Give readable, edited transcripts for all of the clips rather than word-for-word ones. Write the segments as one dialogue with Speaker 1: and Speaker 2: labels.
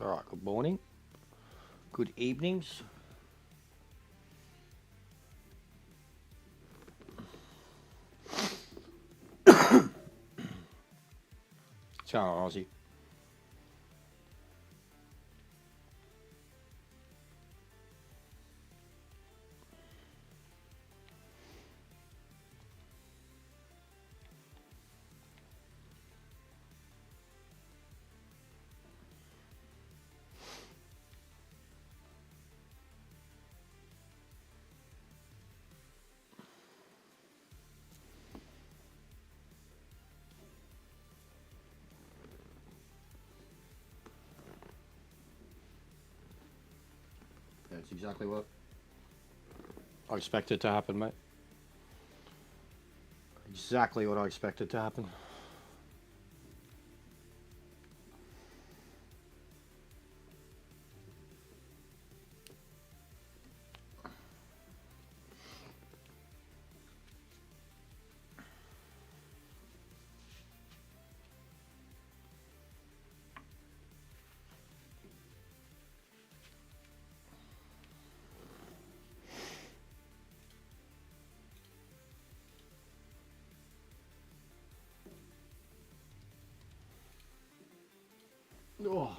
Speaker 1: Alright, good morning. Good evenings. What's going on, Aussie? That's exactly what I expected to happen, mate. Exactly what I expected to happen. Oh.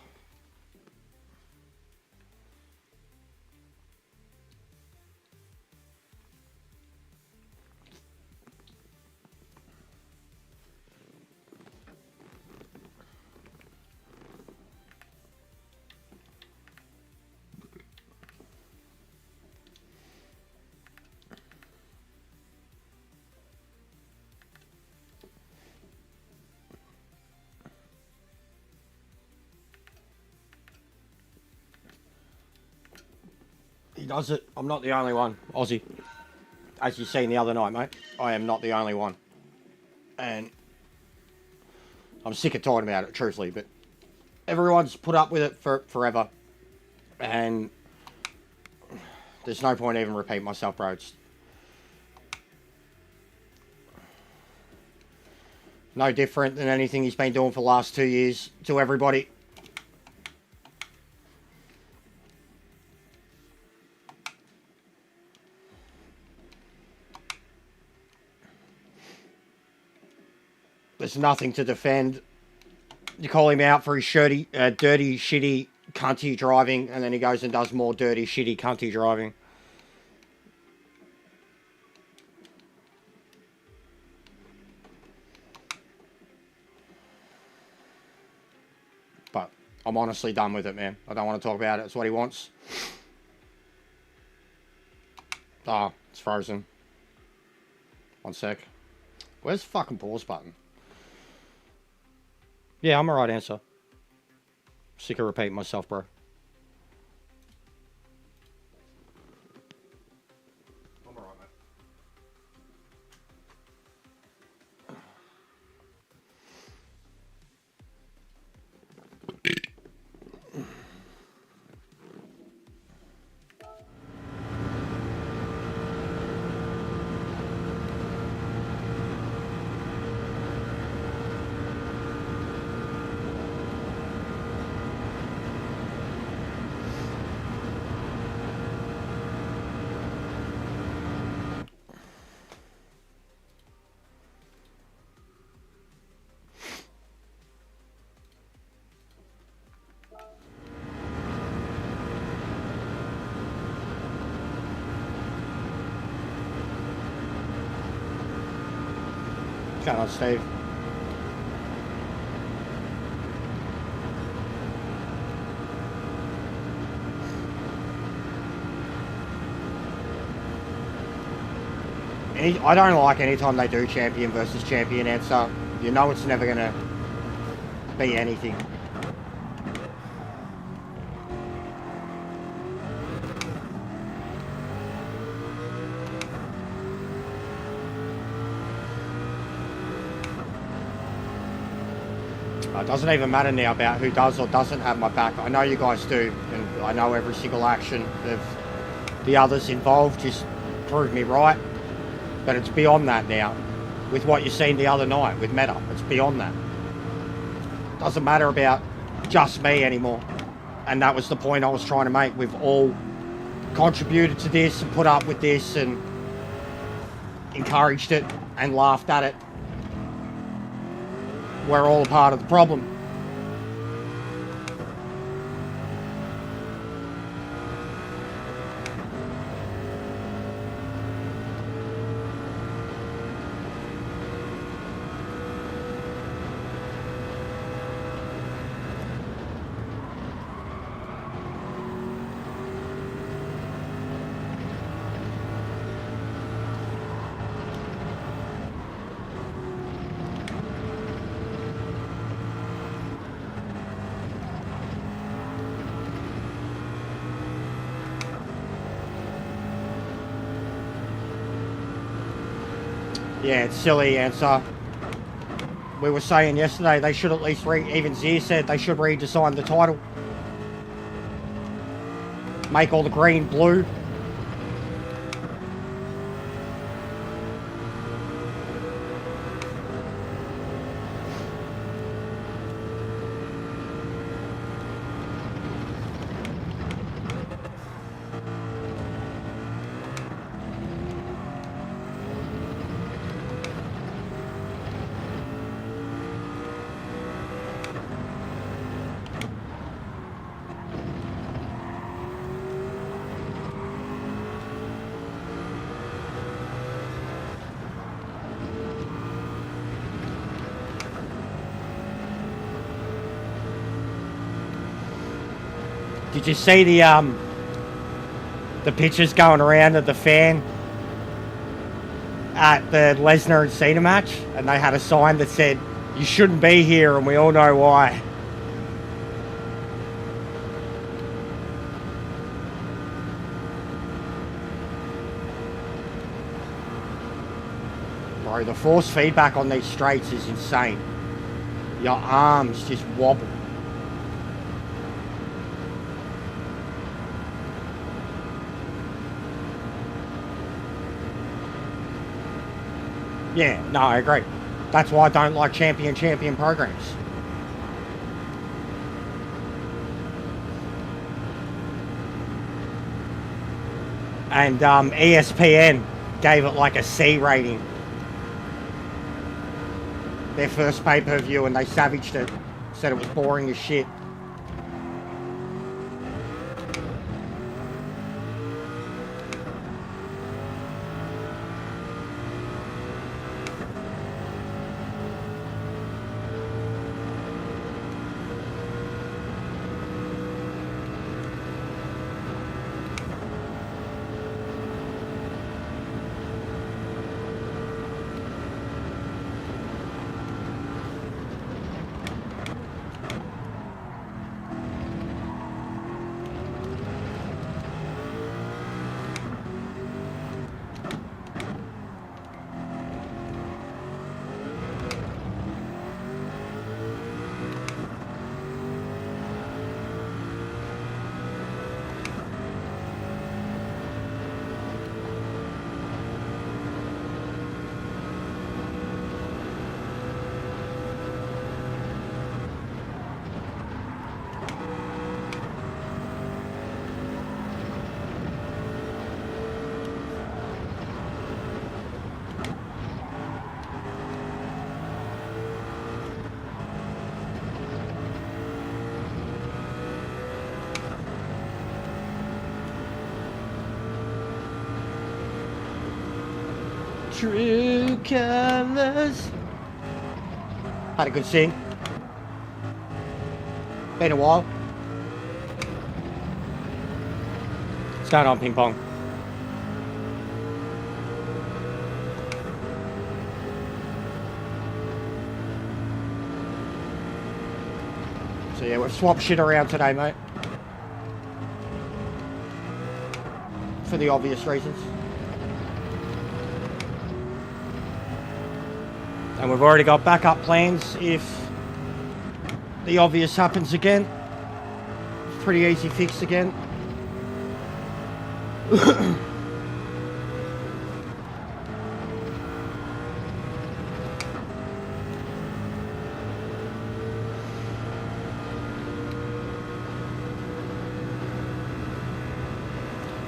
Speaker 1: He does it. I'm not the only one, Aussie. As you seen the other night, mate, I am not the only one. And I'm sick of talking about it, truthfully, but everyone's put up with it for forever. And there's no point even repeating myself, bro. It's no different than anything he's been doing for the last 2 years to everybody. There's nothing to defend. You call him out for his dirty, shitty, cunty driving, and then he goes and does more dirty, shitty, cunty driving. But I'm honestly done with it, man. I don't want to talk about it. It's what he wants. Ah, it's frozen. One sec. Where's the fucking pause button? Yeah, I'm the right answer. Sick of repeating myself, bro. I'm alright, mate. going on, Steve? I don't like any time they do champion versus champion answer. You know it's never going to be anything. It doesn't even matter now about who does or doesn't have my back. I know you guys do, and I know every single action of the others involved just proved me right. But it's beyond that now. With what you seen the other night with Meta, it's beyond that. Doesn't matter about just me anymore. And that was the point I was trying to make. We've all contributed to this and put up with this and encouraged it and laughed at it. We're all a part of the problem. Yeah, it's silly answer. We were saying yesterday they should at least even Zier said they should redesign the title. Make all the green blue. Did you see the pictures going around of the fan at the Lesnar and Cena match? And they had a sign that said, "You shouldn't be here," and we all know why. Bro, the force feedback on these straights is insane. Your arms just wobble. Yeah, no, I agree. That's why I don't like champion programs. And ESPN gave it like a C rating. Their first pay-per-view, and they savaged it. Said it was boring as shit. True colors. Had a good sing. Been a while. What's going on, ping pong? So yeah, we've swapped shit around today, mate. For the obvious reasons. And we've already got backup plans if the obvious happens again. Pretty easy fix again.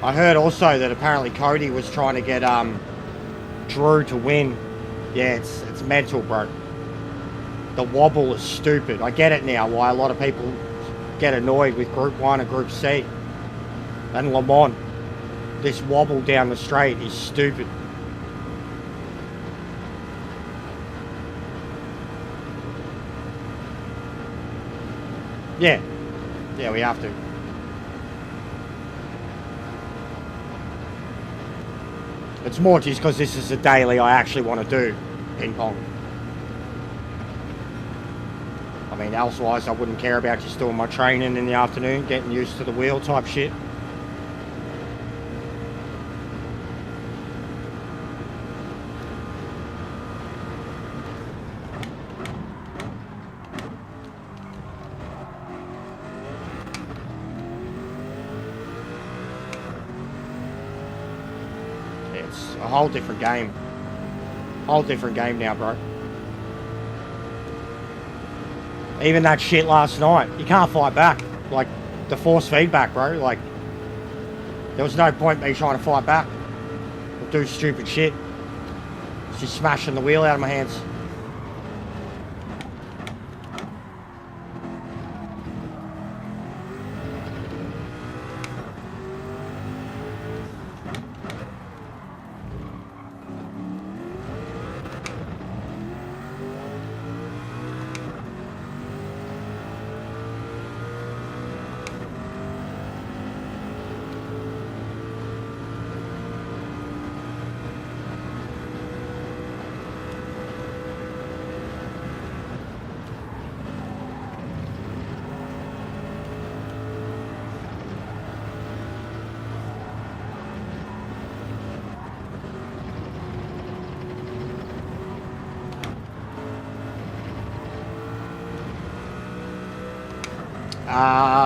Speaker 1: I heard also that apparently Cody was trying to get Drew to win. Yeah, it's mental, bro. The wobble is stupid. I get it now why a lot of people get annoyed with Group 1 and Group C. And Le Mans. This wobble down the straight is stupid. Yeah. Yeah, we have to. It's more just because this is a daily I actually want to do ping pong. I mean, elsewise I wouldn't care about just doing my training in the afternoon, getting used to the wheel type shit. It's a whole different game. Whole different game now, bro. Even that shit last night, you can't fight back. Like, the force feedback, bro. Like, there was no point me trying to fight back or do stupid shit. It's just smashing the wheel out of my hands.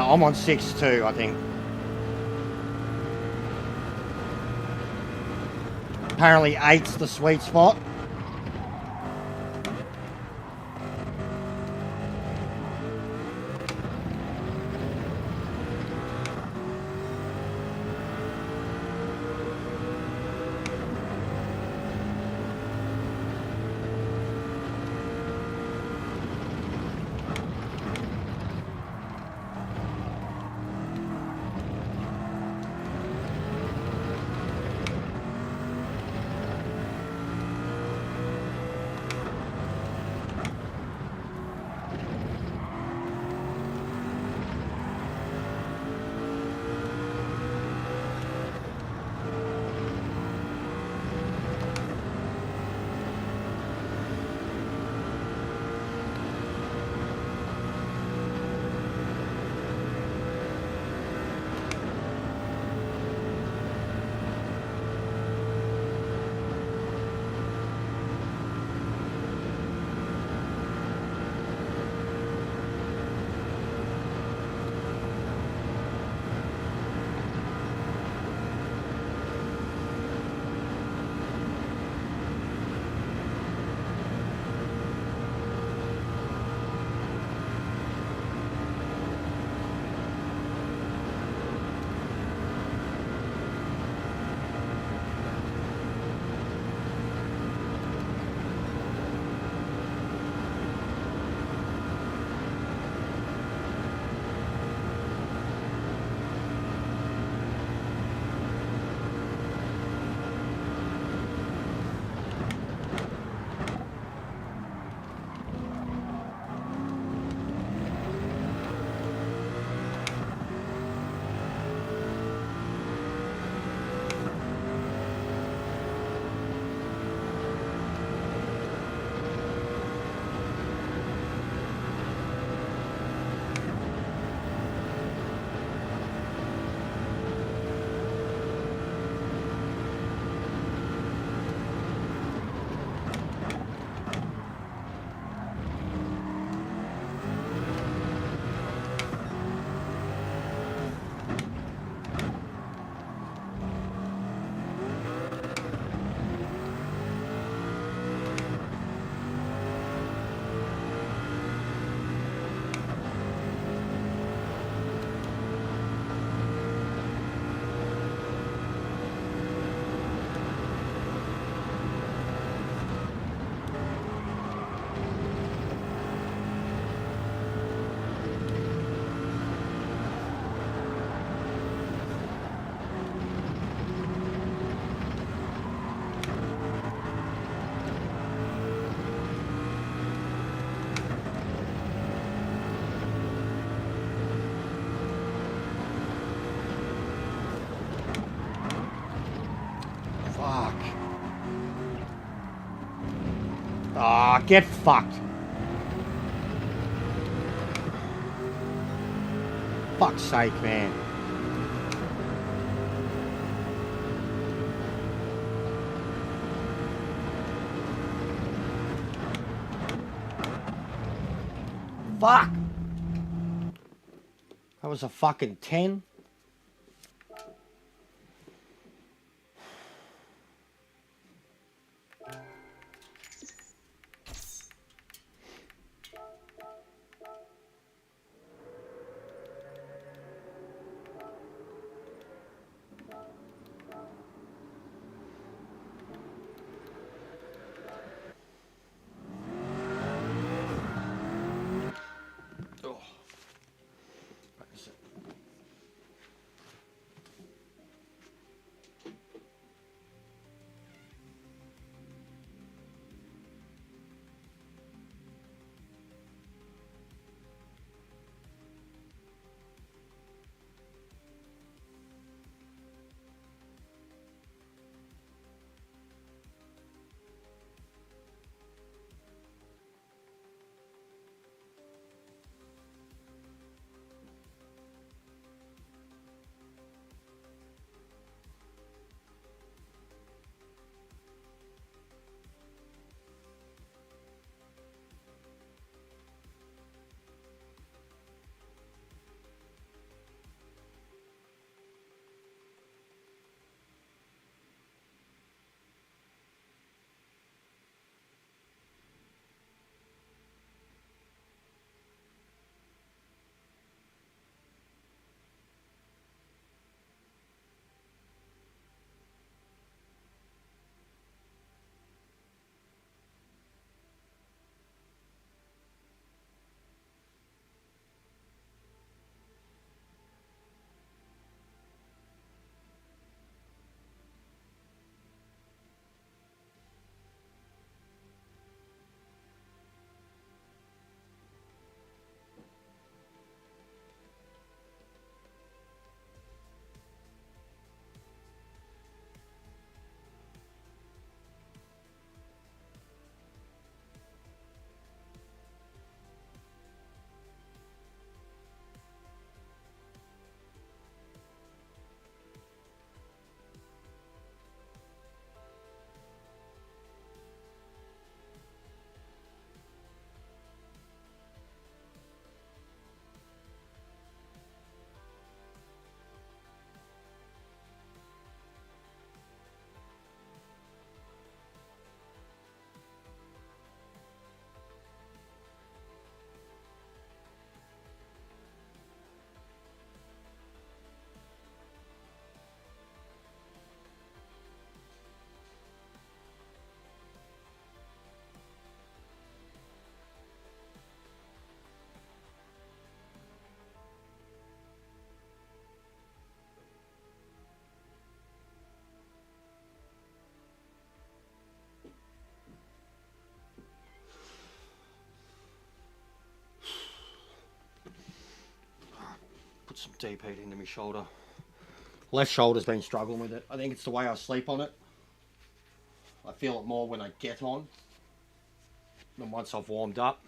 Speaker 1: I'm on 6-2, I think. Apparently 8's the sweet spot. Oh, get fucked. Fuck's sake, man. Fuck. That was a fucking 10. Put some deep heat into my shoulder. Left shoulder's been struggling with it. I think it's the way I sleep on it. I feel it more when I get on than once I've warmed up.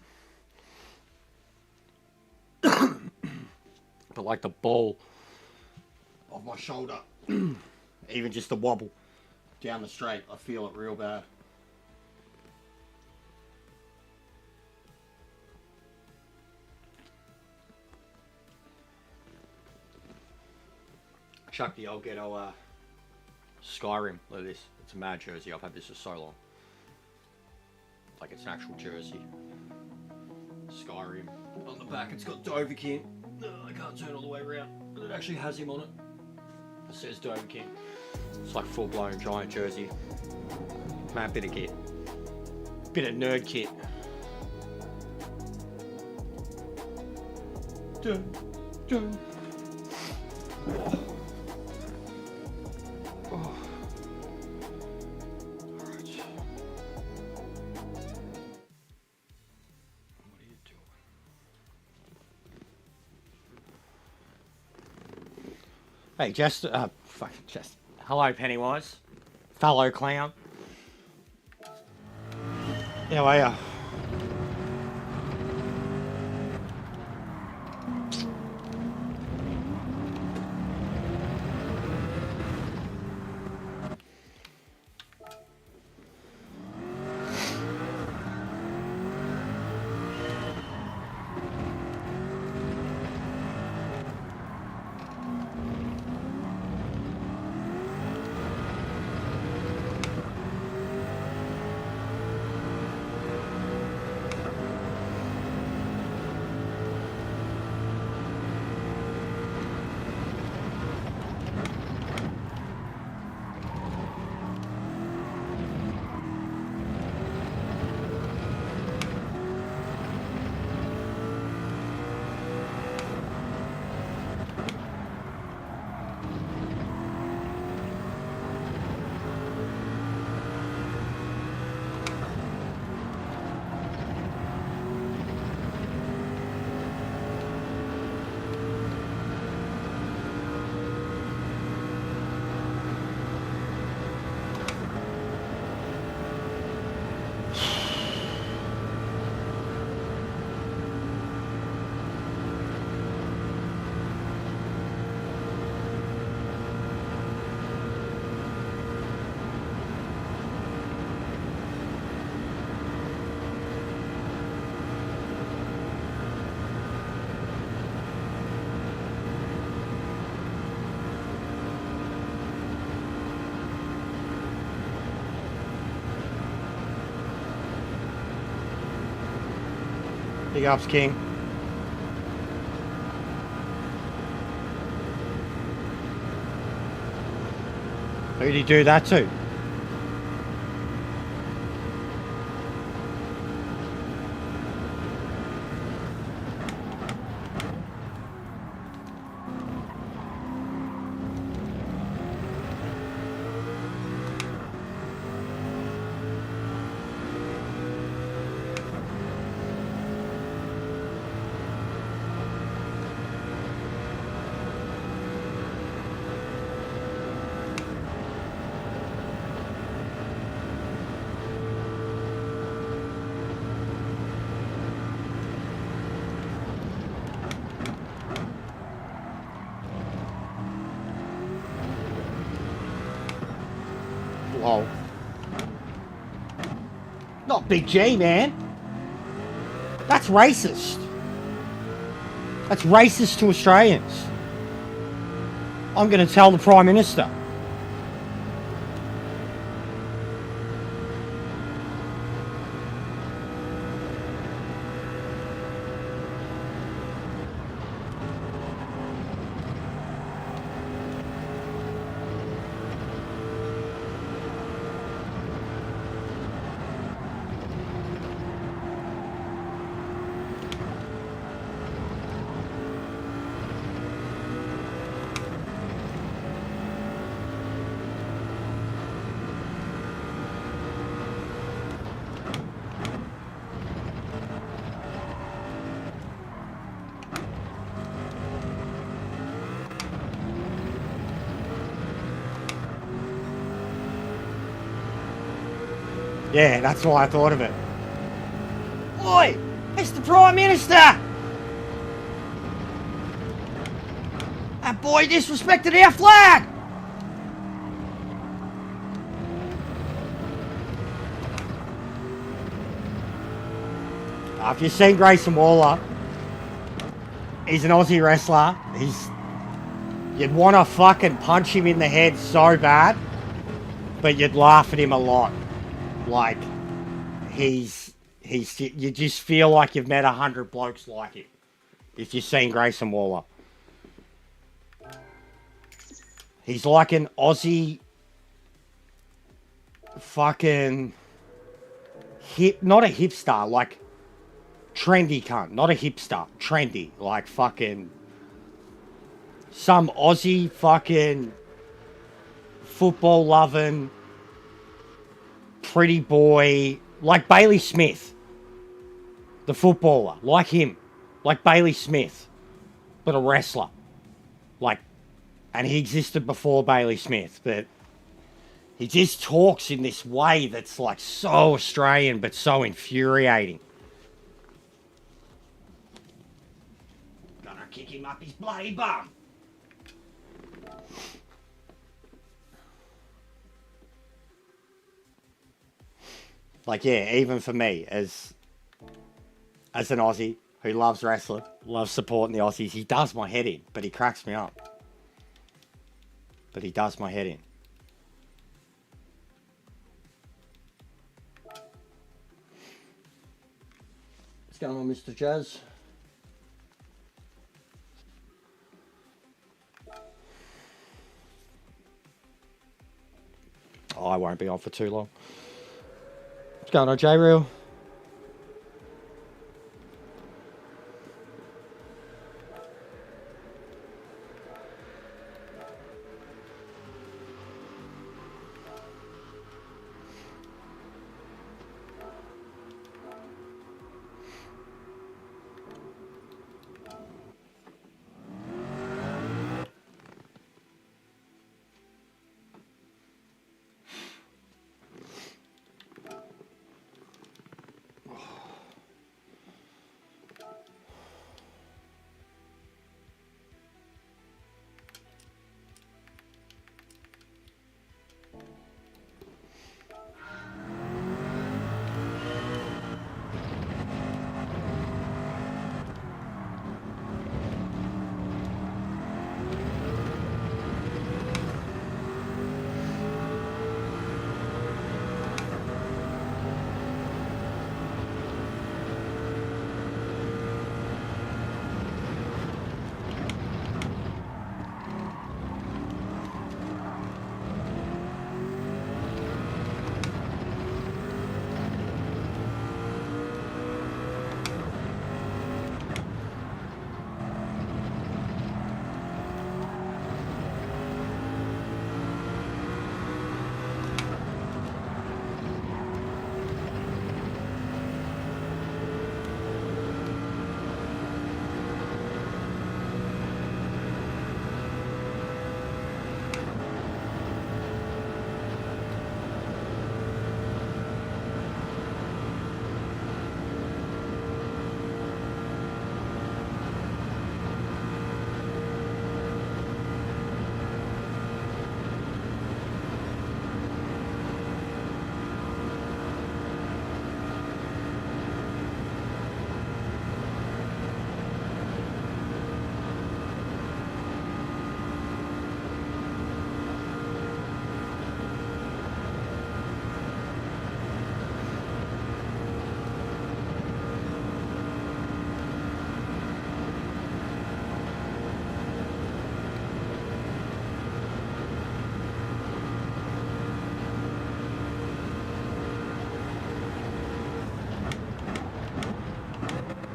Speaker 1: But like the ball of my shoulder, even just the wobble down the straight, I feel it real bad. Chuck the old ghetto Skyrim. Look at this. It's a mad jersey. I've had this for so long. Like it's an actual jersey. Skyrim. On the back it's got Dovahkiin. I can't turn all the way around. But it actually has him on it. It says Dovahkiin. It's like full blown giant jersey. Mad bit of kit. Bit of nerd kit. Dun, dun. Oh. Oh. Hey, Jess, fucking Jess. Hello, Pennywise. Fellow clown. How are ya? Big ups, King. Who'd he do that to? Lol. Not Big G, man. That's racist. That's racist to Australians. I'm going to tell the Prime Minister. Yeah, that's why I thought of it. Oi! It's the Prime Minister! That boy disrespected our flag! If you've seen Grayson Waller, he's an Aussie wrestler. You'd want to fucking punch him in the head so bad, but you'd laugh at him a lot. Like, you just feel like you've met 100 blokes like him if you've seen Grayson Waller. He's like an Aussie fucking not a hipster, like trendy cunt, not a hipster, trendy, like fucking some Aussie fucking football loving pretty boy, like Bailey Smith, the footballer, like him, like Bailey Smith, but a wrestler, like, and he existed before Bailey Smith, but he just talks in this way that's like so Australian but so infuriating. Gonna kick him up his bloody bum. Like, yeah, even for me, as an Aussie who loves wrestling, loves supporting the Aussies, he does my head in, but he cracks me up. But he does my head in. What's going on, Mr. Jazz? Oh, I won't be on for too long. What's going on, J-Real?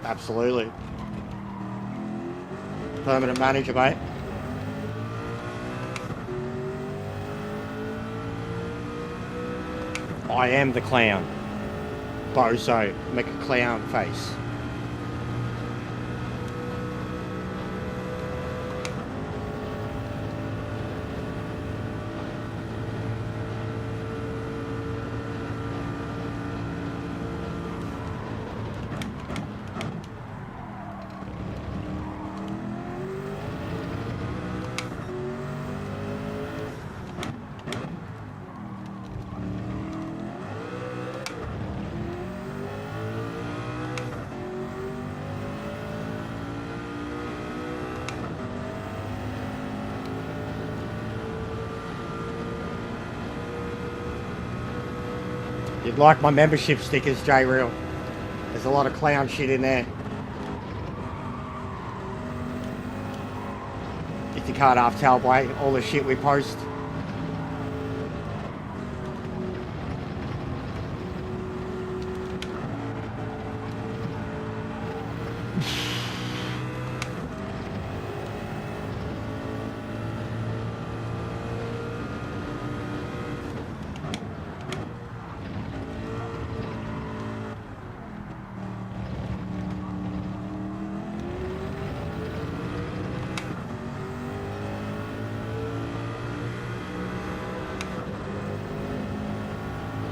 Speaker 1: Absolutely. Permanent manager, mate. I am the clown. Bozo, make a clown face. You'd like my membership stickers, J-Real. There's a lot of clown shit in there. If you can't half tell by all the shit we post.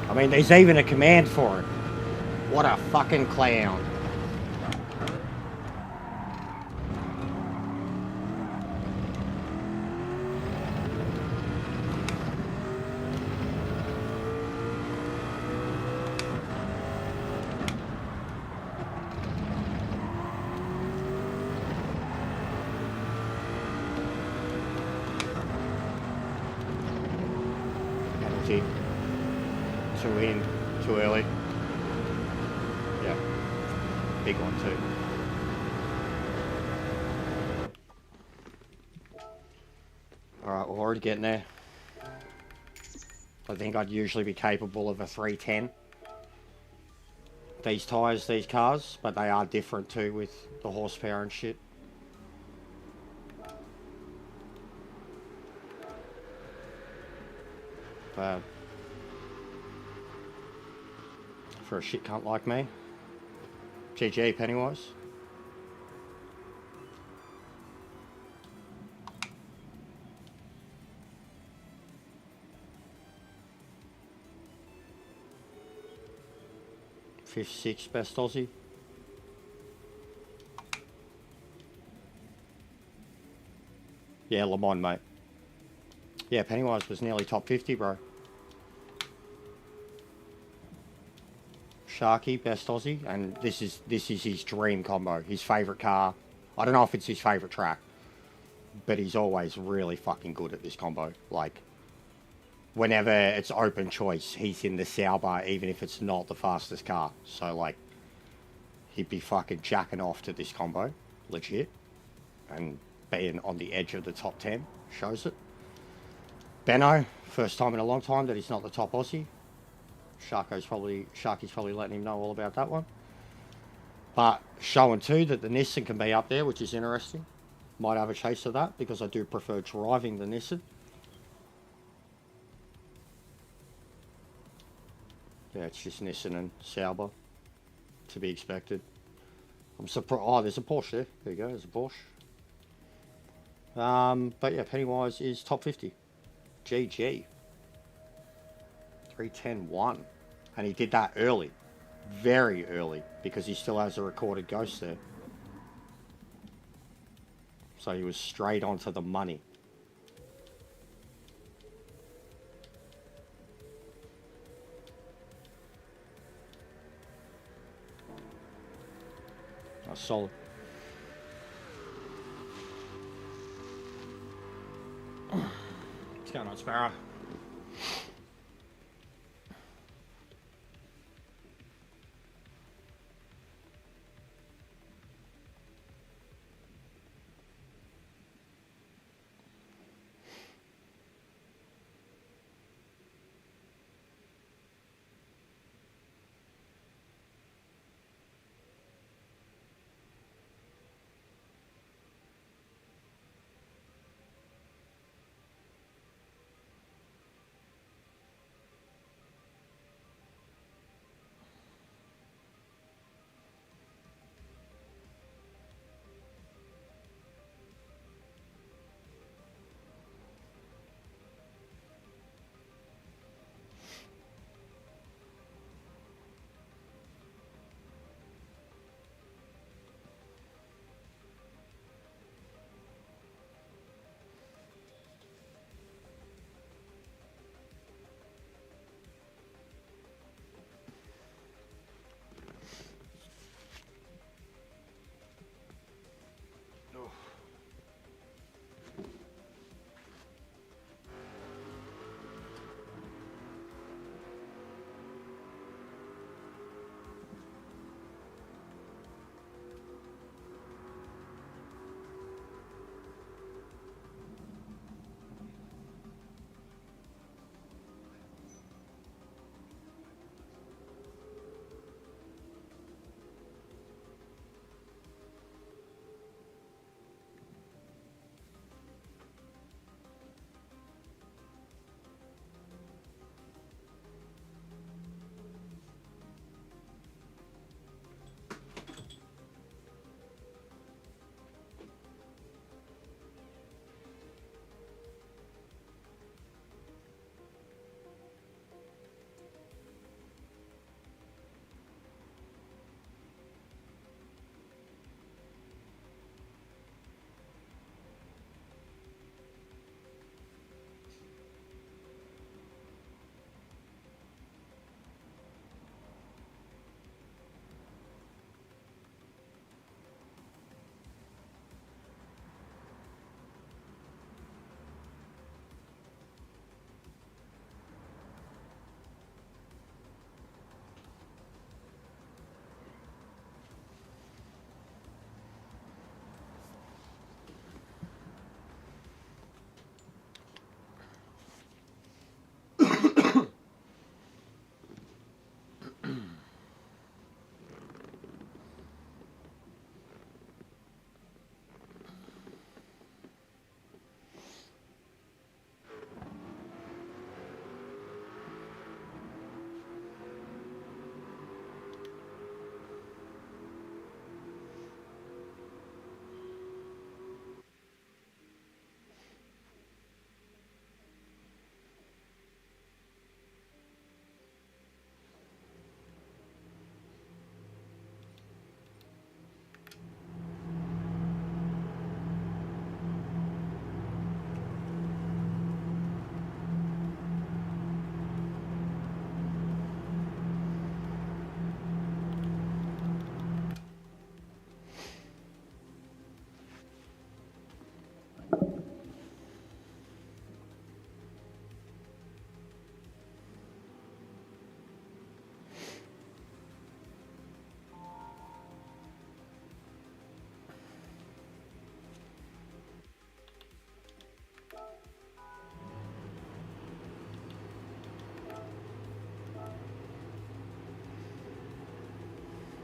Speaker 1: I mean, there's even a command for it. What a fucking clown. Penalty. Too in, too early. Yeah, big one too. Alright, we're already getting there. I think I'd usually be capable of a 310. These tyres, these cars, but they are different too with the horsepower and shit. Bad. For a shit cunt like me. GG, Pennywise. Fifth, sixth best Aussie. Yeah, LeMans, mate. Yeah, Pennywise was nearly top 50, bro. Sharky, best Aussie, and this is his dream combo, his favourite car. I don't know if it's his favourite track, but he's always really fucking good at this combo. Like, whenever it's open choice, he's in the Sauber, even if it's not the fastest car. So, like, he'd be fucking jacking off to this combo, legit, and being on the edge of the top 10 shows it. Benno, first time in a long time that he's not the top Aussie. Sharky's probably letting him know all about that one. But showing too that the Nissan can be up there, which is interesting. Might have a chase of that because I do prefer driving the Nissan. Yeah, it's just Nissan and Sauber to be expected. I'm surprised. Oh, there's a Porsche there. There you go, there's a Porsche. But yeah, Pennywise is top 50. GG. 310-1. And he did that early. Very early. Because he still has a recorded ghost there. So he was straight onto the money. That's solid. What's going on, Sparrow?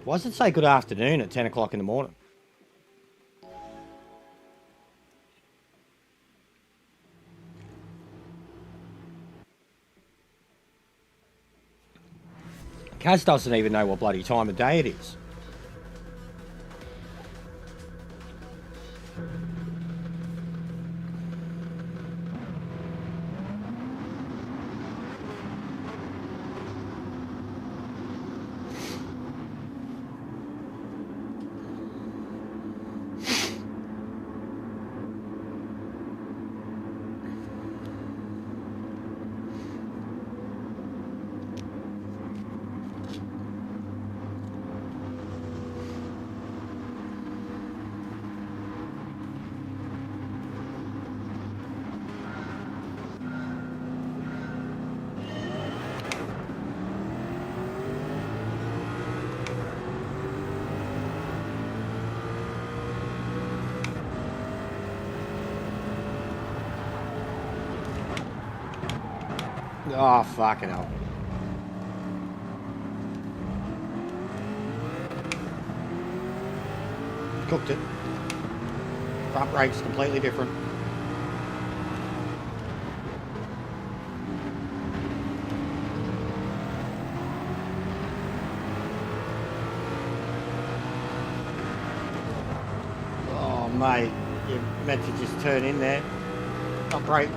Speaker 1: Why does it say good afternoon at 10 o'clock in the morning? Kaz doesn't even know what bloody time of day it is. Oh, fucking hell. Cooked it. Front brake's completely different. Oh, mate. You're meant to just turn in there. Not brake.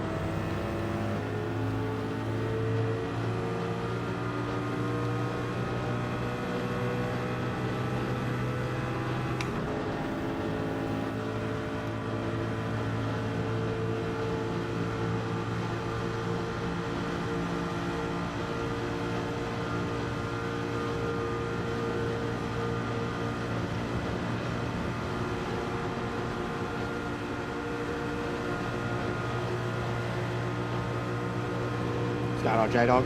Speaker 1: What's going on, J-Dog?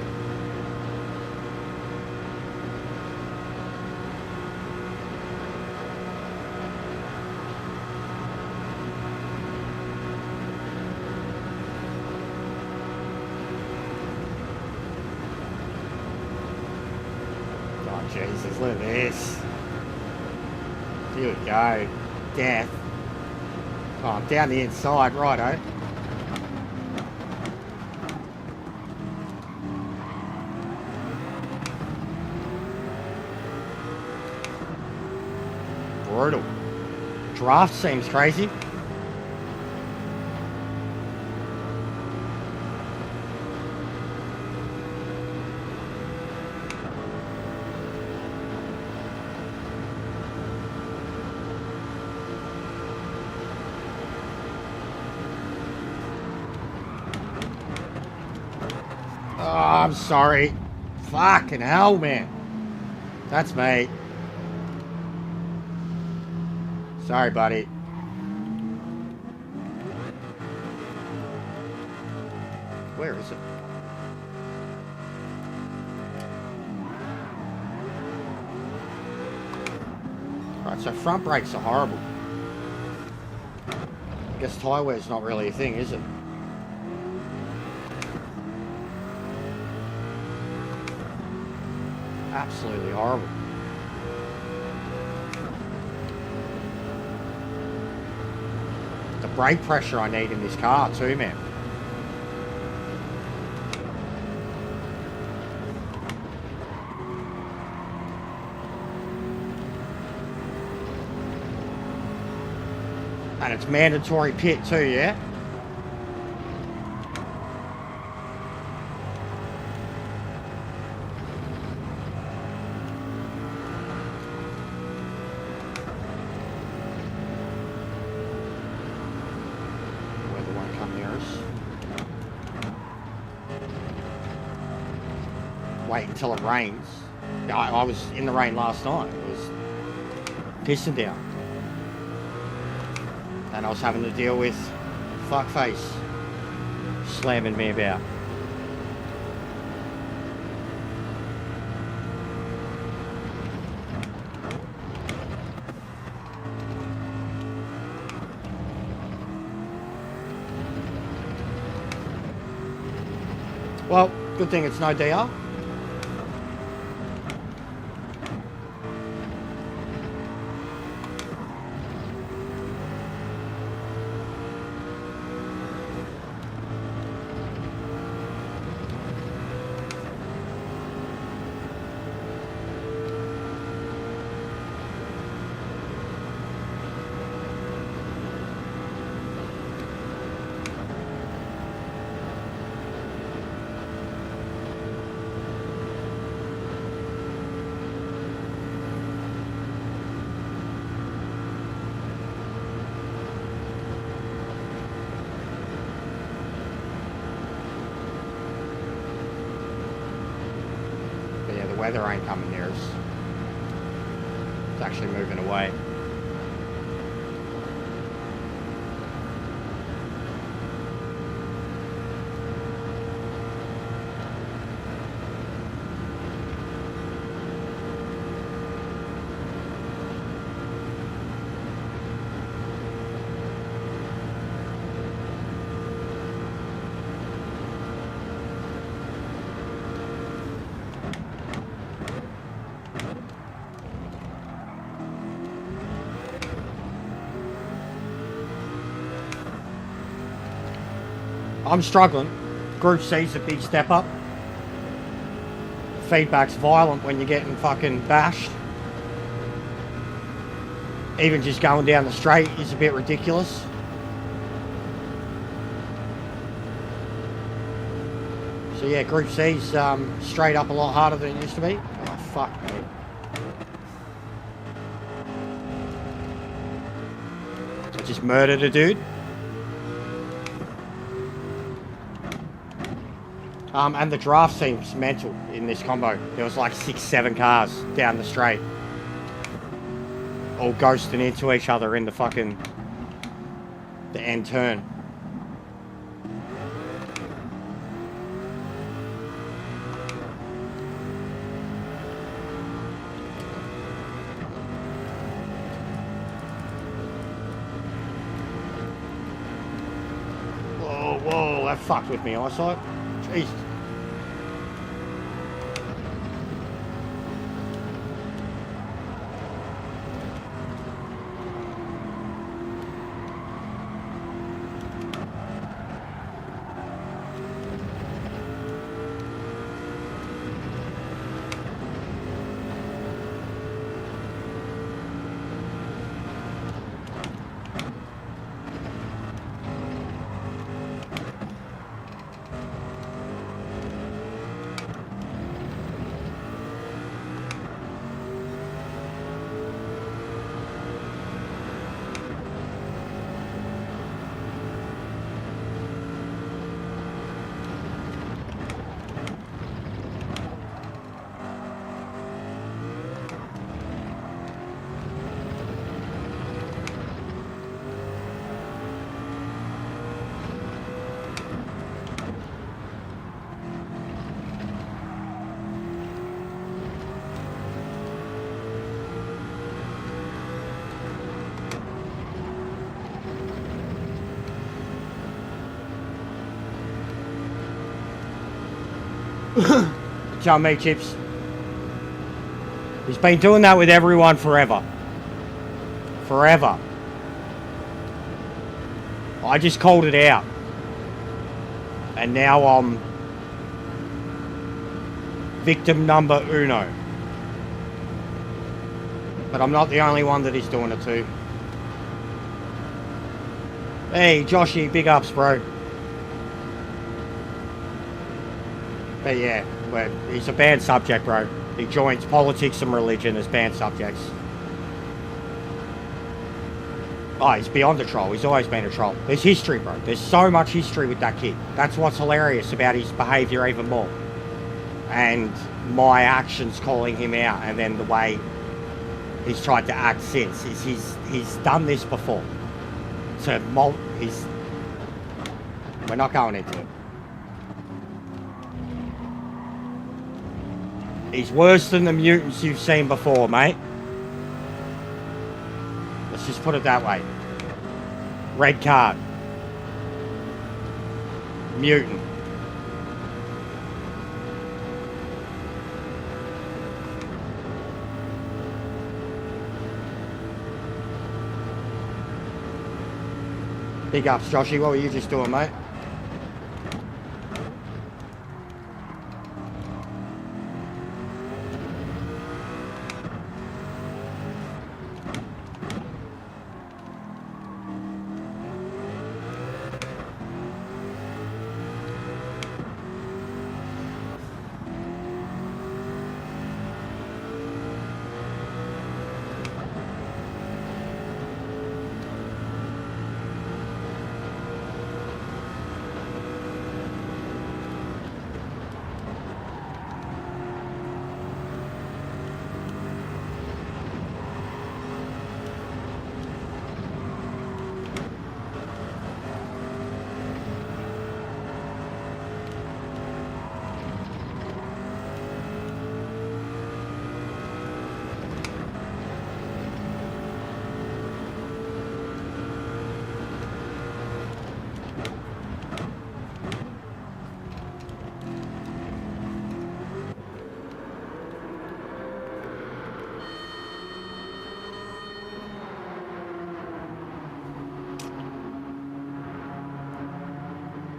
Speaker 1: Oh, Jesus, look at this. Here we go. Death. Oh, I'm down the inside, righto. Brutal. Draft seems crazy. Oh, I'm sorry. Fucking hell, man. That's me. Sorry, buddy. Where is it? Right, so front brakes are horrible. I guess tyre wear's not really a thing, is it? Absolutely horrible. The brake pressure I need in this car too, man. And it's mandatory pit too, yeah? Weather won't come near us. Wait until it rains. I was in the rain last night. It was pissing down. And I was having to deal with fuckface slamming me about. Well, good thing it's no DR. weather ain't coming near us. It's actually moving away. I'm struggling. Group C's a big step up. Feedback's violent when you're getting fucking bashed. Even just going down the straight is a bit ridiculous. So yeah, Group C's straight up a lot harder than it used to be. Oh fuck me. I just murdered a dude. And the draft seems mental in this combo. There was like 6-7 cars down the straight. All ghosting into each other in the fucking... the end turn. Whoa, whoa, that fucked with me eyesight. Jeez. Tell me, Chips. He's been doing that with everyone forever. Forever. I just called it out. And now I'm victim number uno. But I'm not the only one that is doing it to. Hey, Joshy, big ups, bro. But yeah, he's a banned subject, bro. He joins politics and religion as banned subjects. Oh, he's beyond a troll. He's always been a troll. There's history, bro. There's so much history with that kid. That's what's hilarious about his behaviour even more. And my actions calling him out, and then the way he's tried to act since is he's done this before. We're not going into it. He's worse than the mutants you've seen before, mate. Let's just put it that way. Red card. Mutant. Big ups, Joshy. What were you just doing, mate?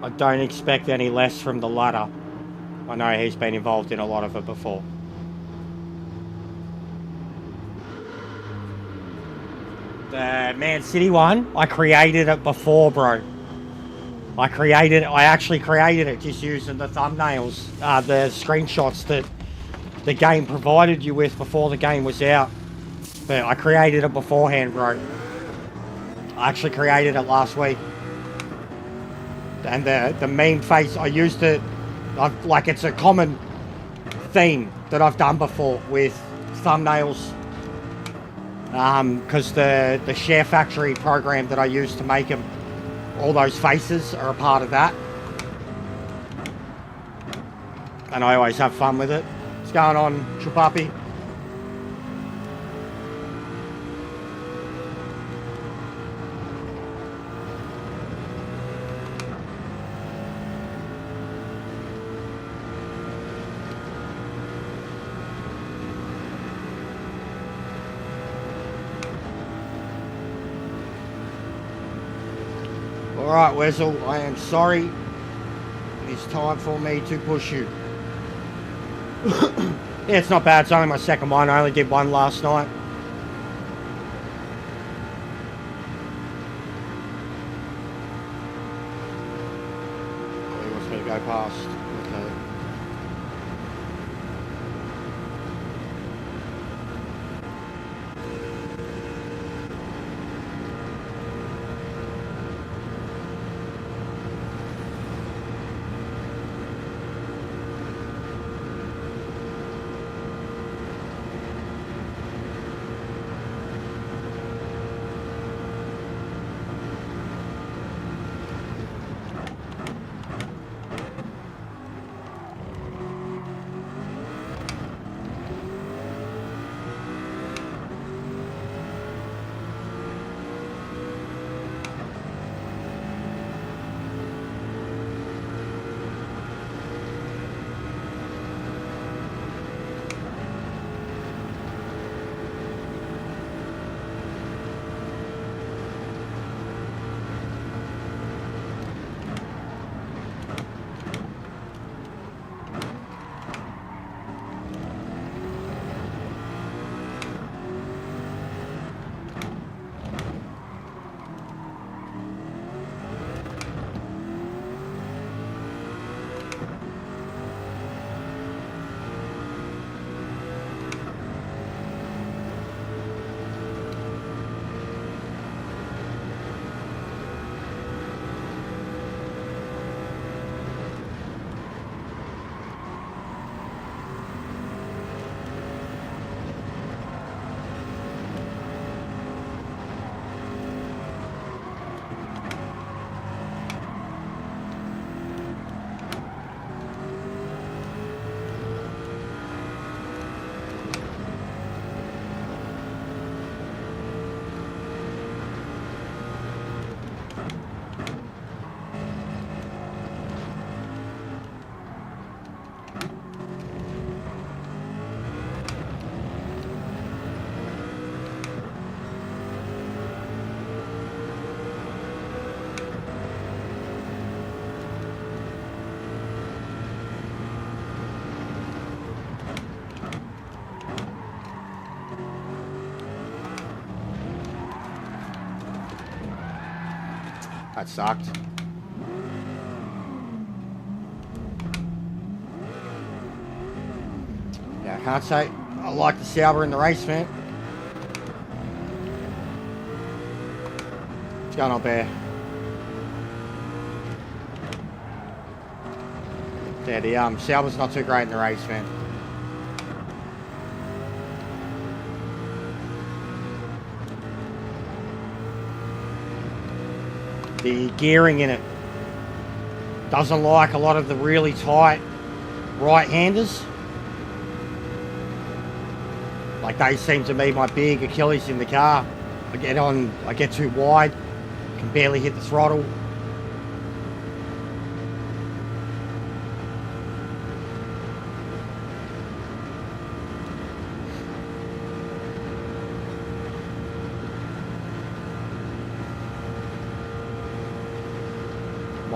Speaker 1: I don't expect any less from the ladder. I know he's been involved in a lot of it before. The Man City one, I created it before, bro. I actually created it just using the thumbnails, the screenshots that the game provided you with before the game was out. But I created it beforehand, bro. I actually created it last week. And the meme face, I used it, like it's a common theme that I've done before with thumbnails. Because the Share Factory program that I use to make them, all those faces are a part of that. And I always have fun with it. What's going on, Chupapi? Alright, Wessel, I am sorry. It's time for me to push you. Yeah, it's not bad. It's only my second one. I only did one last night. Oh, he wants me to go past. Okay. That sucked. Yeah, I can't say I like the Sauber in the race, man. What's going on, Bear? Yeah, the Sauber's not too great in the race, man. The gearing in it doesn't like a lot of the really tight right-handers. Like, they seem to be my big Achilles in the car. I get too wide, can barely hit the throttle.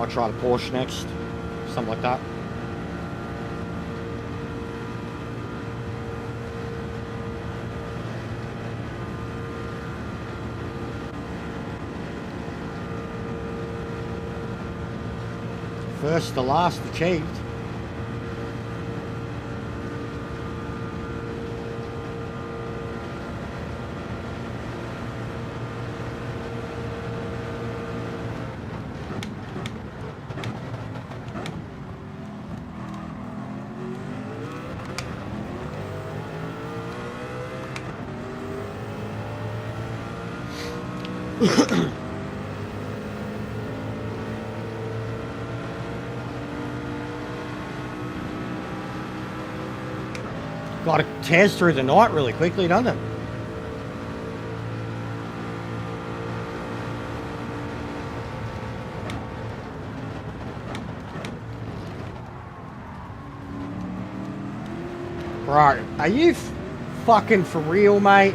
Speaker 1: Might try the Porsche next. Something like that. First to last achieved. God, it tears through the night really quickly, doesn't it? Right, are you fucking for real, mate?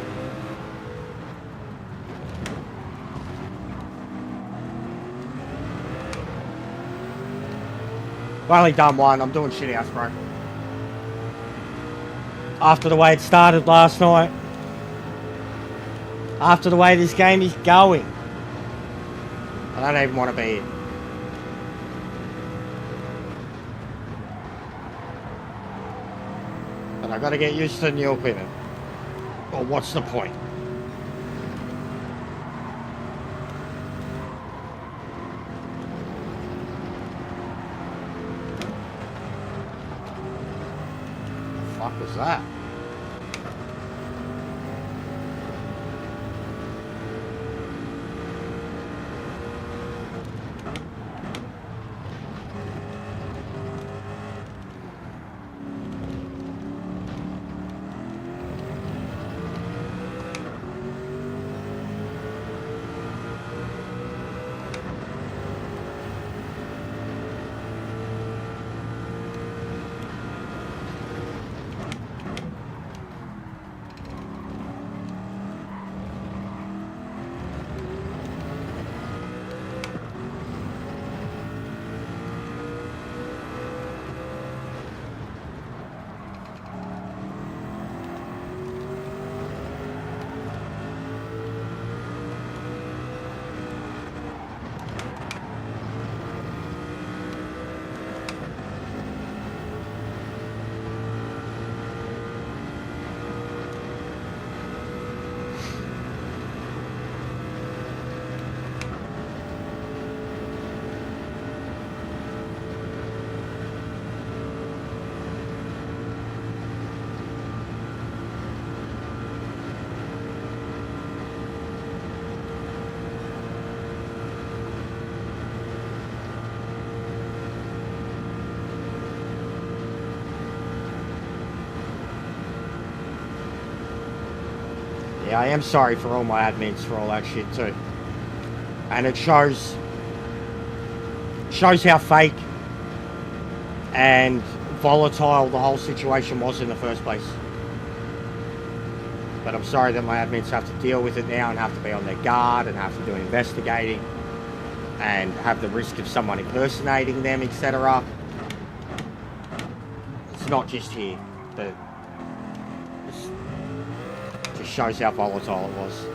Speaker 1: I've only done one. I'm doing shit house, bro. After the way it started last night. After the way this game is going. I don't even want to be here. But I gotta get used to the new equipment. Well, what's the point? What the fuck was that? Yeah, I am sorry for all my admins for all that shit too. And it shows how fake and volatile the whole situation was in the first place. But I'm sorry that my admins have to deal with it now and have to be on their guard and have to do investigating and have the risk of someone impersonating them, etc. It's not just here, but shows how volatile it was.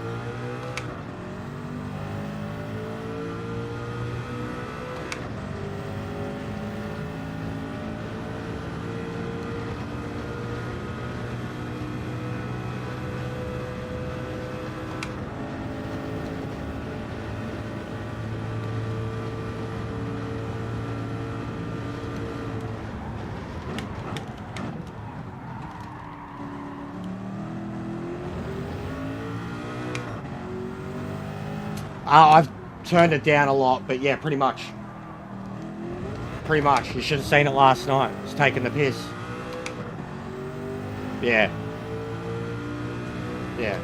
Speaker 1: I've turned it down a lot, but yeah, pretty much. Pretty much. You should have seen it last night. It's taking the piss. Yeah. Yeah.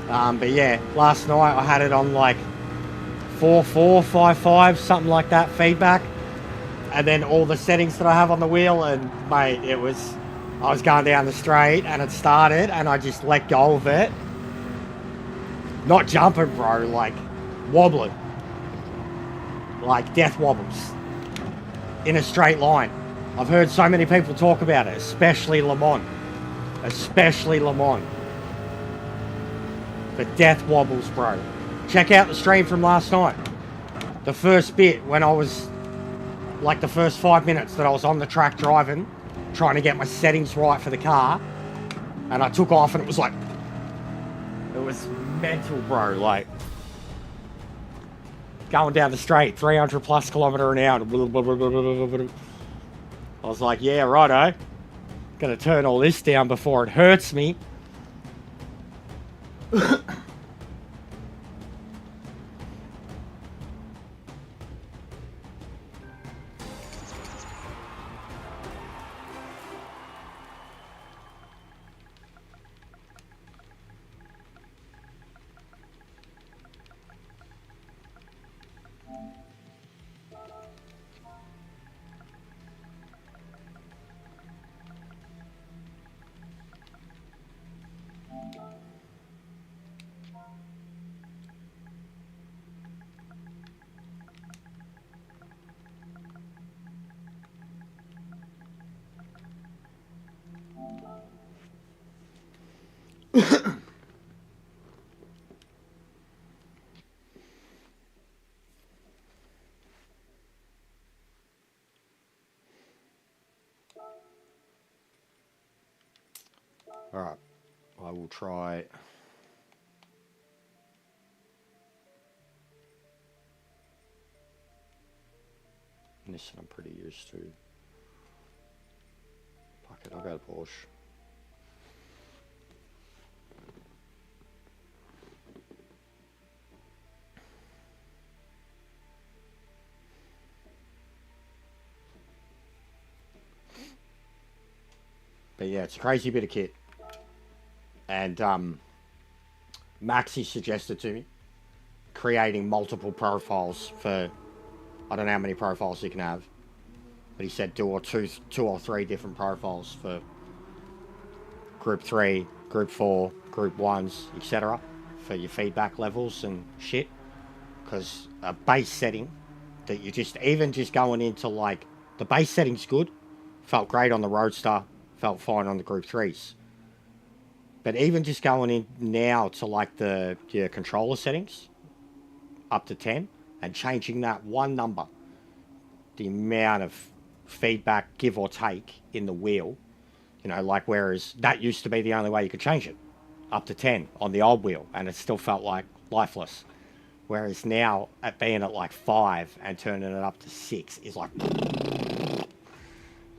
Speaker 1: But yeah, last night I had it on like 4.4, 5.5, something like that, feedback. And then all the settings that I have on the wheel, and mate, I was going down the straight and it started and I just let go of it. Not jumping, bro, like wobbling. Like death wobbles. In a straight line. I've heard so many people talk about it, especially LeMans. Especially LeMans. But death wobbles, bro. Check out the stream from last night. The first bit when I was, like the first 5 minutes that I was on the track driving, trying to get my settings right for the car, and I took off and it was like, it was mental, bro. Like, going down the straight, 300 plus kilometre an hour. I was like, yeah, righto. Gonna turn all this down before it hurts me. Alright, I will try. This I'm pretty used to. Fuck it, I'll go to Porsche. But yeah, it's a crazy bit of kit. And Maxi suggested to me creating multiple profiles for, I don't know how many profiles you can have, but he said two or three different profiles for group 3, group 4, group 1s, etc. for your feedback levels and shit. Because a base setting that you just, even just going into like, the base setting's good, felt great on the Roadster, felt fine on the group 3s. But even just going in now to like your controller settings, up to 10, and changing that one number, the amount of feedback, give or take, in the wheel, you know, like whereas that used to be the only way you could change it, up to 10 on the old wheel, and it still felt like lifeless. Whereas now, at being at like 5 and turning it up to 6 is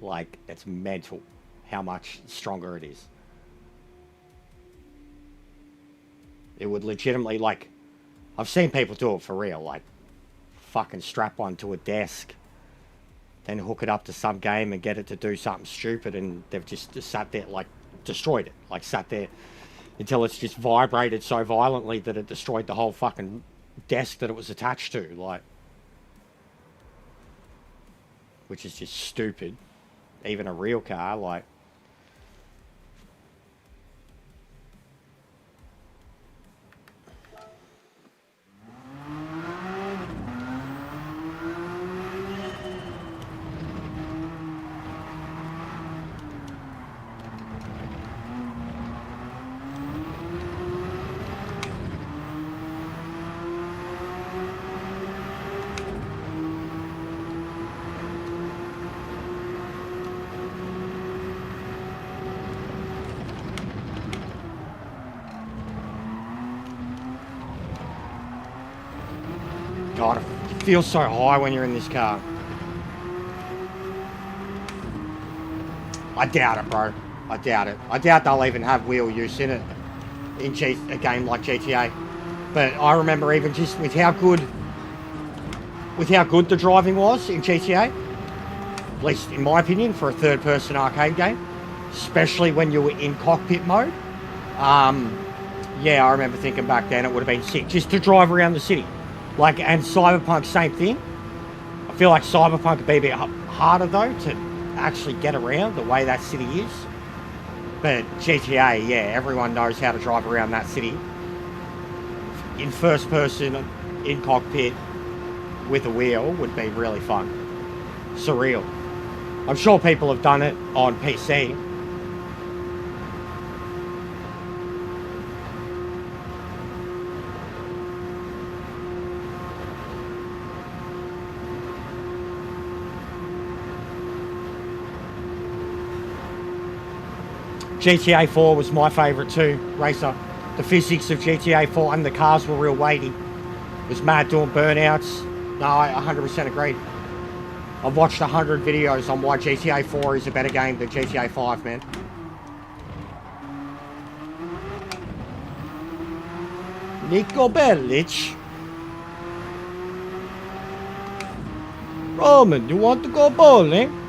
Speaker 1: like, it's mental how much stronger it is. It would legitimately, like, I've seen people do it for real, like, fucking strap one to a desk, then hook it up to some game and get it to do something stupid, and they've just sat there, like, destroyed it. Like, sat there until it's just vibrated so violently that it destroyed the whole fucking desk that it was attached to, like, which is just stupid. Even a real car, like, God, it feels so high when you're in this car. I doubt it, bro. I doubt it. I doubt they'll even have wheel use in it in a game like GTA. But I remember even just with how good the driving was in GTA, at least in my opinion, for a third-person arcade game, especially when you were in cockpit mode. Yeah, I remember thinking back then it would have been sick just to drive around the city. Like, and Cyberpunk, same thing. I feel like Cyberpunk would be a bit harder, though, to actually get around the way that city is. But GTA, yeah, everyone knows how to drive around that city. In first person, in cockpit with a wheel would be really fun. Surreal. I'm sure people have done it on PC. GTA 4 was my favourite too, Racer. The physics of GTA 4 and the cars were real weighty. It was mad doing burnouts. No, I 100% agree. I've watched 100 videos on why GTA 4 is a better game than GTA 5, man. Nico Bellic. Roman, you want to go bowling?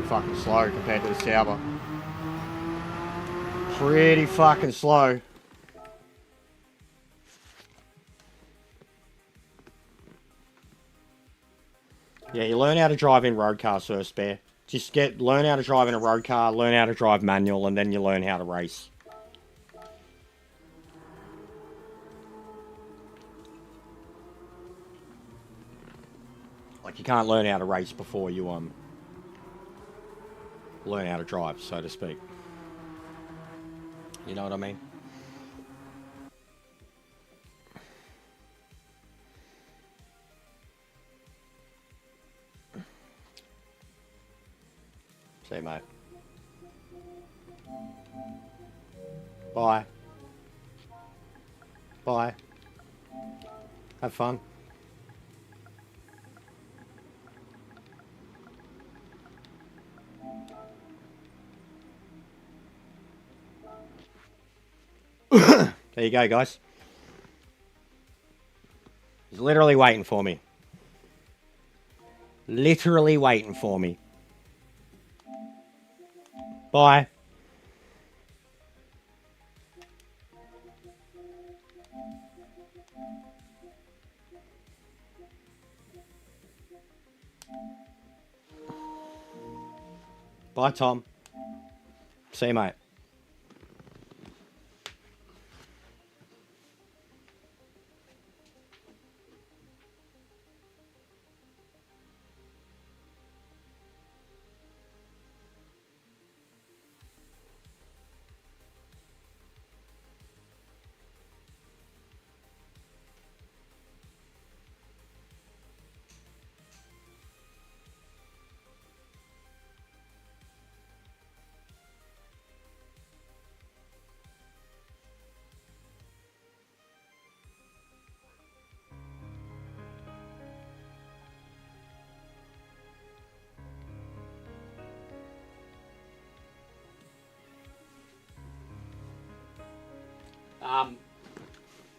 Speaker 1: Fucking slow compared to the Sauber. Pretty fucking slow. Yeah, you learn how to drive in road cars first, Bear. Just learn how to drive in a road car, learn how to drive manual, and then you learn how to race. Like, you can't learn how to race before you learn how to drive, so to speak. You know what I mean? See you, mate. Bye. Bye. Have fun. There you go, guys. He's literally waiting for me. Literally waiting for me. Bye. Bye, Tom. See you, mate.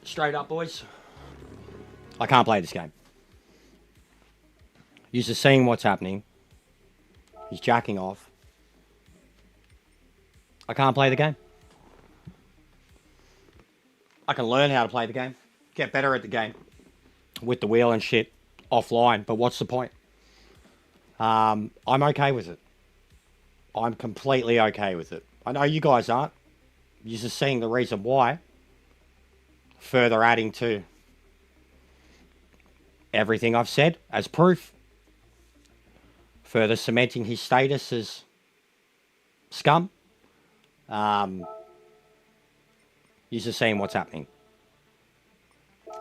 Speaker 1: Straight up, boys. I can't play this game. You're just seeing what's happening. He's jacking off. I can't play the game. I can learn how to play the game. Get better at the game. With the wheel and shit. Offline. But what's the point? I'm okay with it. I'm completely okay with it. I know you guys aren't. you're just seeing the reason why. Further adding to everything I've said as proof. Further cementing his status as scum. You're just seeing what's happening.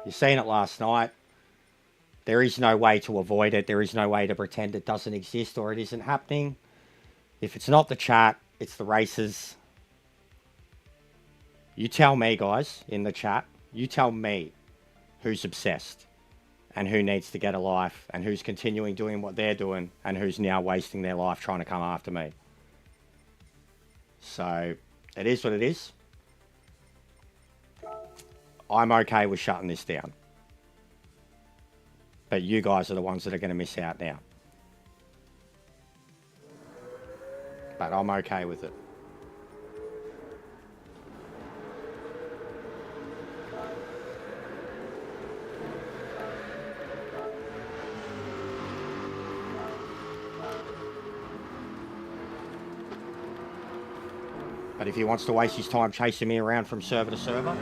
Speaker 1: You've seen it last night. There is no way to avoid it. There is no way to pretend it doesn't exist or it isn't happening. If it's not the chat, it's the races. You tell me, guys, in the chat. You tell me who's obsessed and who needs to get a life and who's continuing doing what they're doing and who's now wasting their life trying to come after me. So, it is what it is. I'm okay with shutting this down. But you guys are the ones that are going to miss out now. But I'm okay with it. But if he wants to waste his time chasing me around from server to server,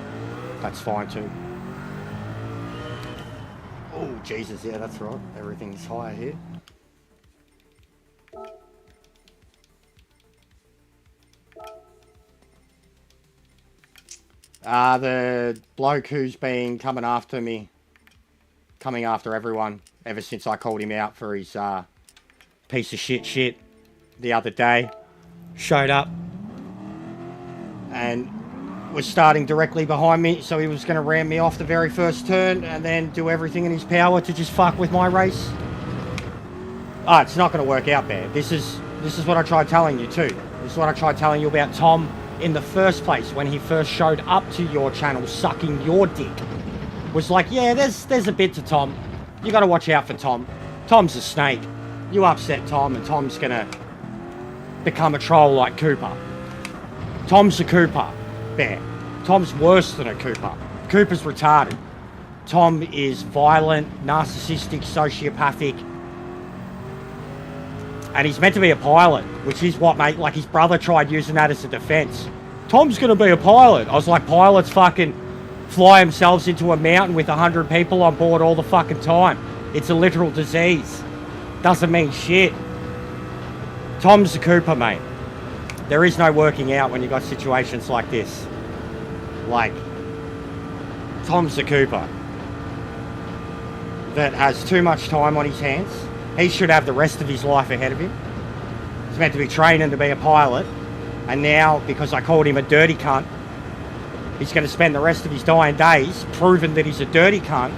Speaker 1: that's fine too. Oh, Jesus, yeah, that's right. Everything's higher here. The bloke who's been coming after me, coming after everyone ever since I called him out for his piece of shit the other day, showed up and was starting directly behind me, so he was going to ram me off the very first turn and then do everything in his power to just fuck with my race. Oh, it's not going to work out, Bear. This is what I tried telling you too. This is what I tried telling you about Tom in the first place when he first showed up to your channel sucking your dick. Was like, yeah, there's a bit to Tom. You got to watch out for Tom. Tom's a snake. You upset Tom and Tom's going to become a troll like Cooper. Tom's a Cooper, Bear. Tom's worse than a Cooper. Cooper's retarded. Tom is violent, narcissistic, sociopathic. And he's meant to be a pilot, which is what, mate, like his brother tried using that as a defense. Tom's going to be a pilot. I was like, pilots fucking fly themselves into a mountain with 100 people on board all the fucking time. It's a literal disease. Doesn't mean shit. Tom's a Cooper, mate. There is no working out when you've got situations like this. Like, Tom's a Cooper that has too much time on his hands. He should have the rest of his life ahead of him. He's meant to be training to be a pilot. And now, because I called him a dirty cunt, he's going to spend the rest of his dying days proving that he's a dirty cunt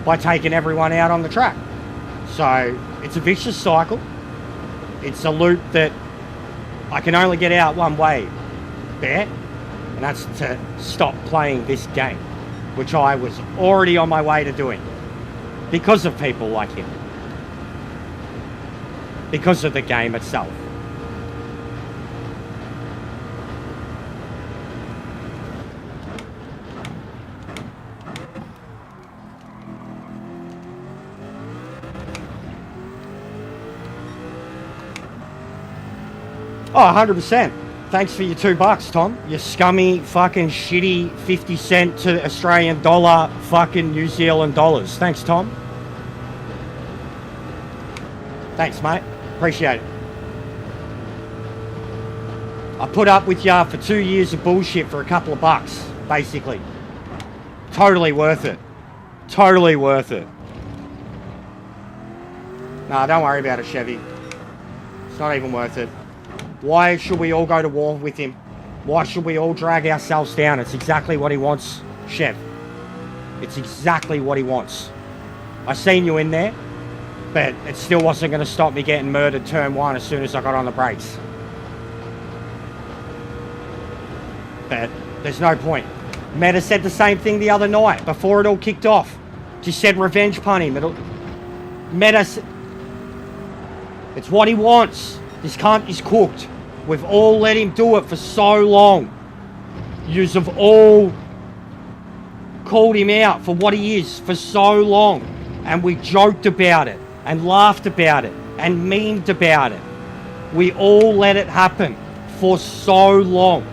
Speaker 1: by taking everyone out on the track. So, it's a vicious cycle. It's a loop that I can only get out one way, Bear, and that's to stop playing this game, which I was already on my way to doing because of people like him, because of the game itself. Oh, 100%. Thanks for your $2, Tom. You scummy, fucking shitty 50 cent to Australian dollar, fucking New Zealand dollars. Thanks, Tom. Thanks, mate. Appreciate it. I put up with ya for 2 years of bullshit for a couple of bucks, basically. Totally worth it. Totally worth it. Nah, don't worry about it, Chevy. It's not even worth it. Why should we all go to war with him? Why should we all drag ourselves down? It's exactly what he wants, Chev. It's exactly what he wants. I seen you in there, but it still wasn't going to stop me getting murdered turn one as soon as I got on the brakes. But there's no point. Meta said the same thing the other night before it all kicked off. Just said revenge pun him. Meta, it's what he wants. This cunt is cooked. We've all let him do it for so long. Yous have all called him out for what he is for so long. And we joked about it and laughed about it and memed about it. We all let it happen for so long.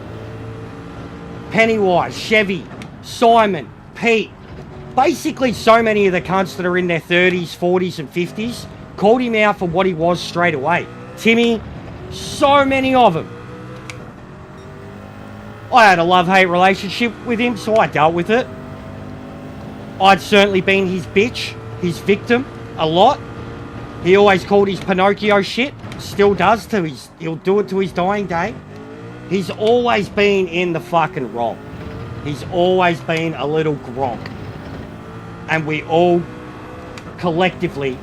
Speaker 1: Pennywise, Chevy, Simon, Pete, basically so many of the cunts that are in their 30s, 40s and 50s called him out for what he was straight away. Timmy, so many of them. I had a love-hate relationship with him, so I dealt with it. I'd certainly been his bitch, his victim, a lot. He always called his Pinocchio shit, still does to his, he'll do it to his dying day. He's always been in the fucking wrong. He's always been a little gronk. And we all collectively,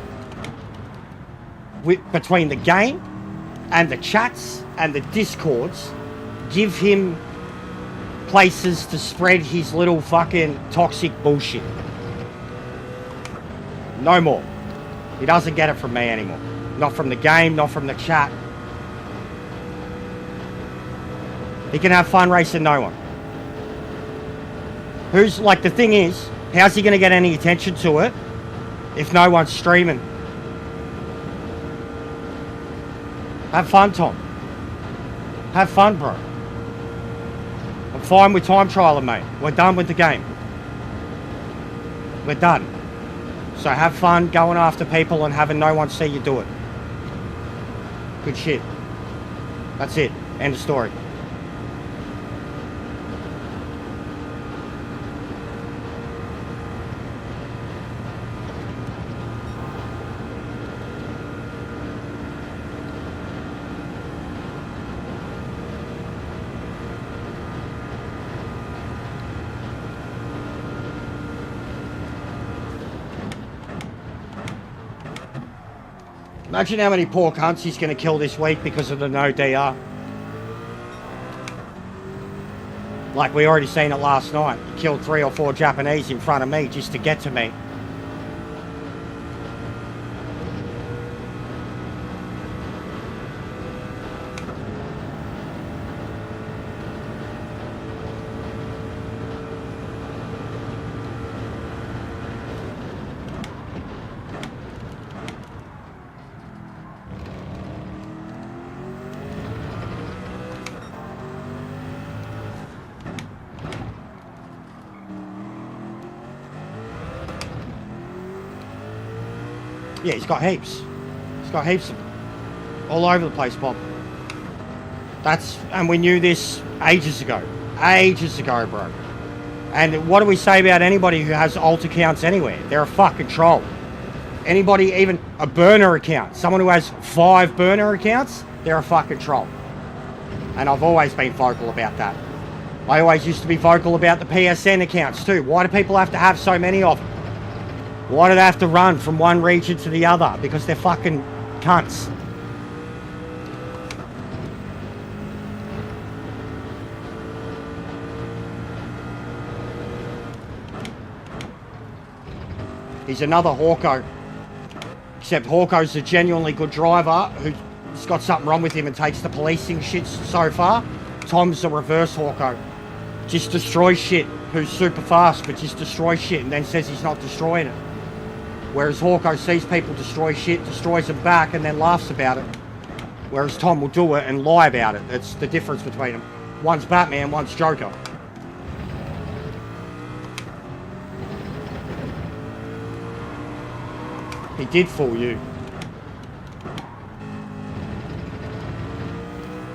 Speaker 1: between the game and the chats and the discords, give him places to spread his little fucking toxic bullshit. No more. He doesn't get it from me anymore. Not from the game, not from the chat. He can have fun racing no one. Who's, like, the thing is, how's he going to get any attention to it if no one's streaming? Have fun, Tom. Have fun, bro. I'm fine with time trialing, mate. We're done with the game. We're done. So have fun going after people and having no one see you do it. Good shit. That's it. End of story. Imagine how many poor cunts he's going to kill this week because of the no DR. Like we already seen it last night. He killed 3 or 4 Japanese in front of me just to get to me. Yeah, he's got heaps. He's got heaps of them. All over the place, Bob. And we knew this ages ago. Ages ago, bro. And what do we say about anybody who has alt accounts anywhere? They're a fucking troll. Anybody, even a burner account, someone who has 5 burner accounts, they're a fucking troll. And I've always been vocal about that. I always used to be vocal about the PSN accounts too. Why do people have to have so many of them? Why do they have to run from one region to the other? Because they're fucking cunts. He's another Hawko. Except Hawko's a genuinely good driver who's got something wrong with him and takes the policing shit so far. Tom's the reverse Hawko. Just destroys shit. Who's super fast but just destroys shit and then says he's not destroying it. Whereas Hawko sees people destroy shit, destroys them back, and then laughs about it. Whereas Tom will do it and lie about it. That's the difference between them. One's Batman, one's Joker. He did fool you.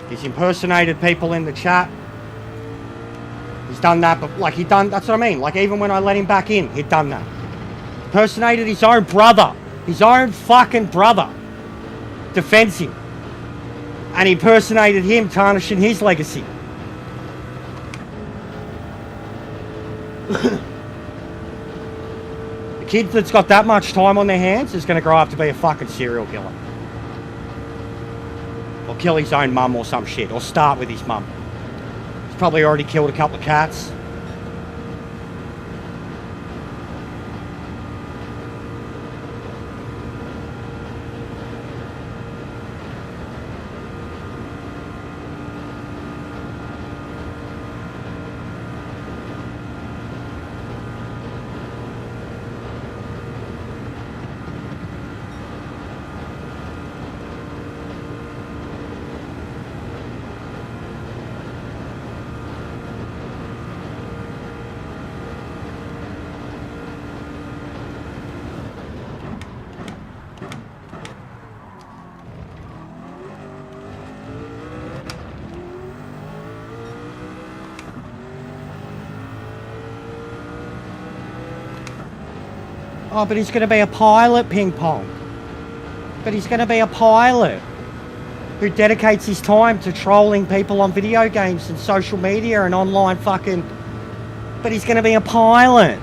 Speaker 1: He's impersonated people in the chat. He's done that, but like that's what I mean. Like even when I let him back in, he'd done that. Impersonated his own brother. His own fucking brother. Defends him. And impersonated him, tarnishing his legacy. The kid that's got that much time on their hands is going to grow up to be a fucking serial killer. Or kill his own mum or some shit. Or start with his mum. He's probably already killed a couple of cats. Oh, but he's going to be a pilot, ping pong. But he's going to be a pilot who dedicates his time to trolling people on video games and social media and online fucking... But he's going to be a pilot.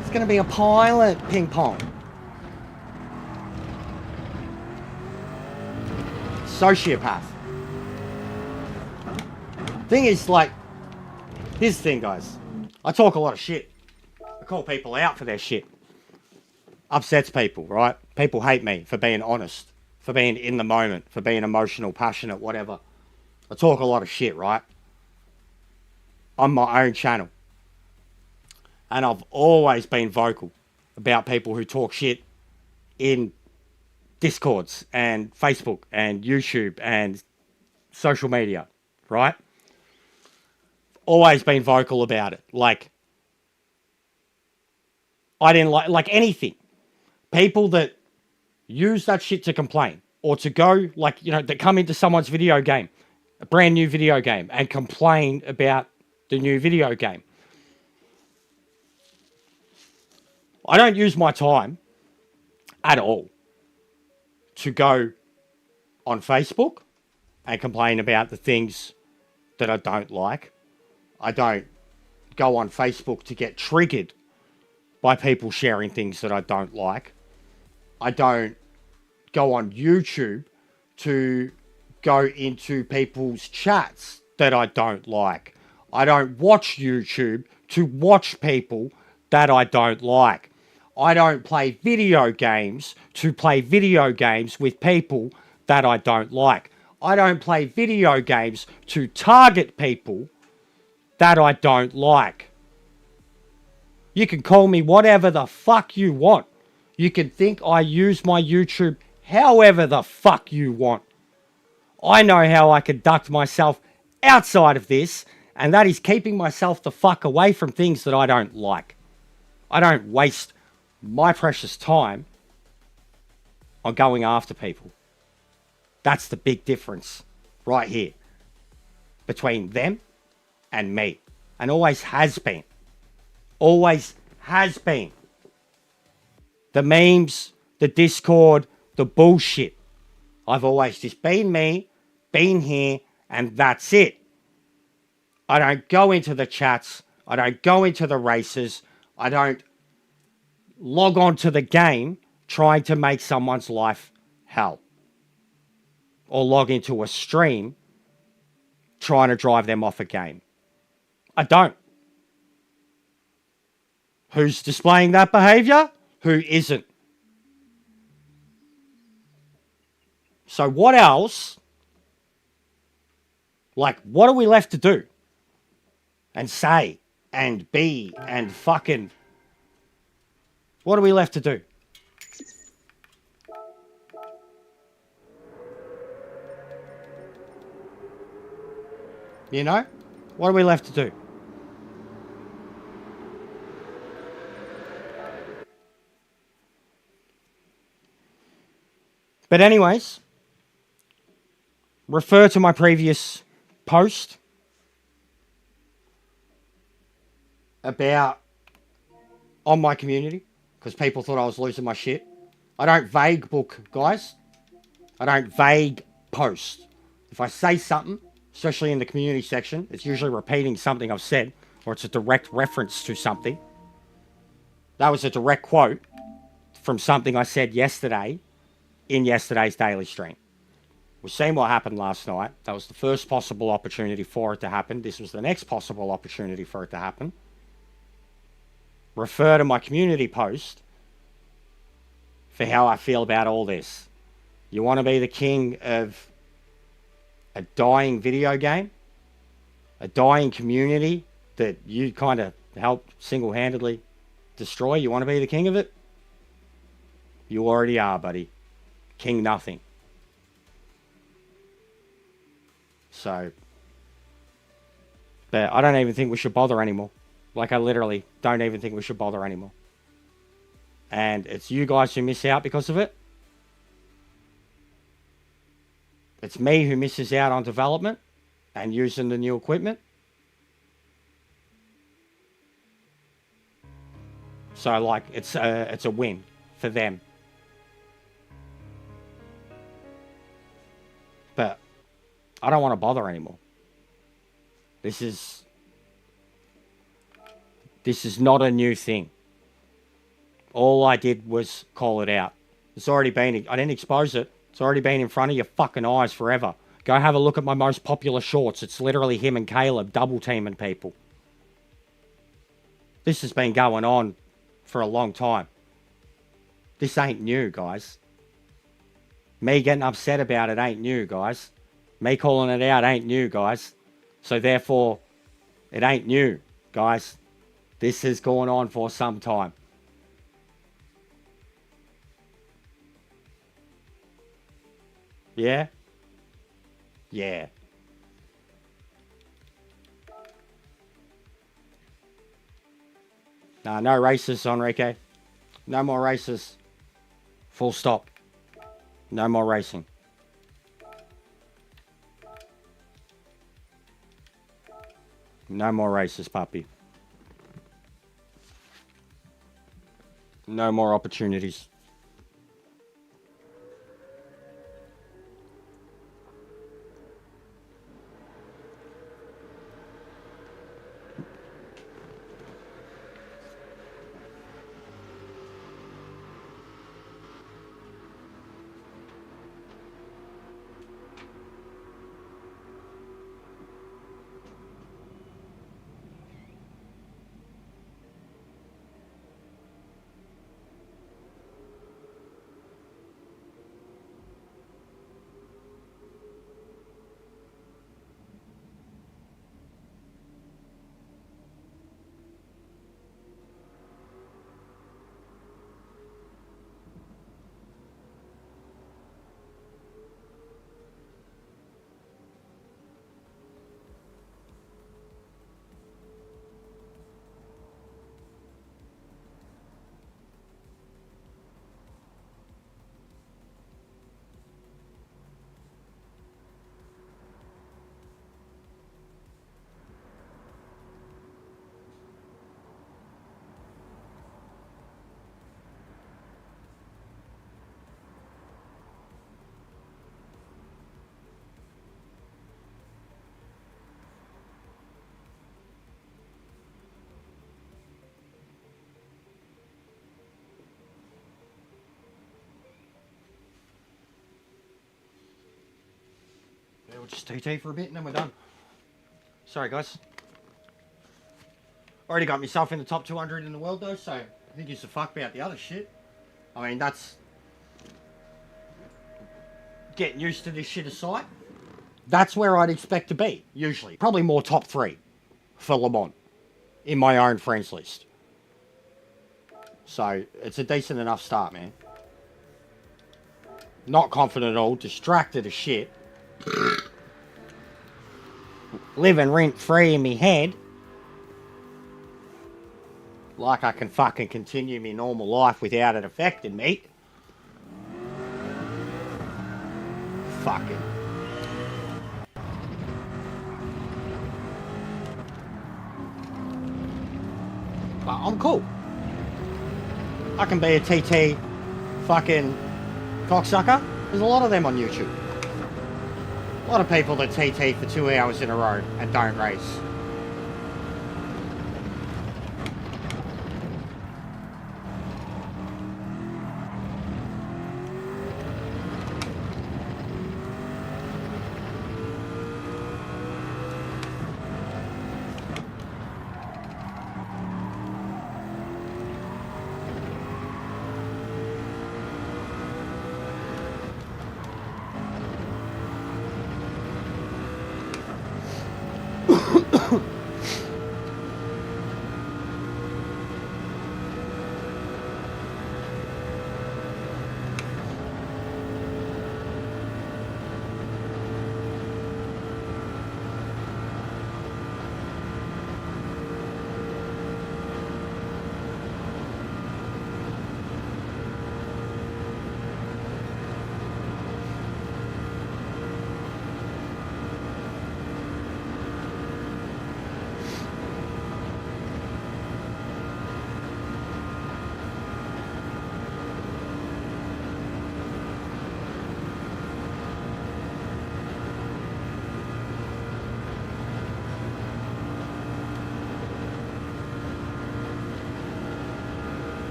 Speaker 1: He's going to be a pilot, ping pong. Sociopath. Thing is, like... Here's the thing, guys. I talk a lot of shit. I call people out for their shit. Upsets people, right? People hate me for being honest, for being in the moment, for being emotional, passionate, whatever. I talk a lot of shit, right? On my own channel. And I've always been vocal about people who talk shit in Discords and Facebook and YouTube and social media, right? Always been vocal about it. Like, I didn't like anything. People that use that shit to complain or to go, like, you know, that come into someone's video game, a brand new video game, and complain about the new video game. I don't use my time at all to go on Facebook and complain about the things that I don't like. I don't go on Facebook to get triggered by people sharing things that I don't like. I don't go on YouTube to go into people's chats that I don't like. I don't watch YouTube to watch people that I don't like. I don't play video games to play video games with people that I don't like. I don't play video games to target people that I don't like. You can call me whatever the fuck you want. You can think I use my YouTube however the fuck you want. I know how I conduct myself outside of this, and that is keeping myself the fuck away from things that I don't like. I don't waste my precious time on going after people. That's the big difference right here between them and me. And always has been. Always has been. The memes, the Discord, the bullshit. I've always just been me, been here, and that's it. I don't go into the chats. I don't go into the races. I don't log on to the game trying to make someone's life hell. Or log into a stream trying to drive them off a game. I don't. Who's displaying that behavior? Who isn't? So what else? Like, what are we left to do? And say, and be, and fucking... What are we left to do? You know? What are we left to do? But anyways, refer to my previous post about on my community, because people thought I was losing my shit. I don't vague book, guys. I don't vague post. If I say something, especially in the community section, it's usually repeating something I've said, or it's a direct reference to something. That was a direct quote from something I said yesterday in yesterday's daily stream. We've seen what happened last night. That was the first possible opportunity for it to happen. This was the next possible opportunity for it to happen. Refer to my community post for how I feel about all this. You want to be the king of a dying video game? A dying community that you kind of helped single-handedly destroy? You want to be the king of it? You already are, buddy. King nothing. So, but I don't even think we should bother anymore. Like, I literally don't even think we should bother anymore. And it's you guys who miss out because of it. It's me who misses out on development and using the new equipment. So, like, it's a win for them. But I don't want to bother anymore. This is not a new thing. All I did was call it out. It's already been, I didn't expose it. It's already been in front of your fucking eyes forever. Go have a look at my most popular shorts. It's literally him and Caleb double teaming people. This has been going on for a long time. This ain't new, guys. Me getting upset about it ain't new, guys. Me calling it out ain't new, guys. So therefore, it ain't new, guys. This has gone on for some time. Yeah? Yeah. Nah, no races, Enrique. No more races. Full stop. No more racing. No more races, puppy. No more opportunities. Yeah, we'll just TT for a bit and then we're done. Sorry, guys. Already got myself in the top 200 in the world, though, so I think it's a fuck about the other shit. I mean, that's... Getting used to this shit aside, that's where I'd expect to be, usually. Probably more top 3 for Le Mans in my own friends list. So, it's a decent enough start, man. Not confident at all, distracted as shit. Living rent-free in me head. Like I can fucking continue my normal life without it affecting me. Fucking. But I'm cool. I can be a TT fucking cocksucker. There's a lot of them on YouTube. A lot of people that TT for 2 hours in a row and don't race.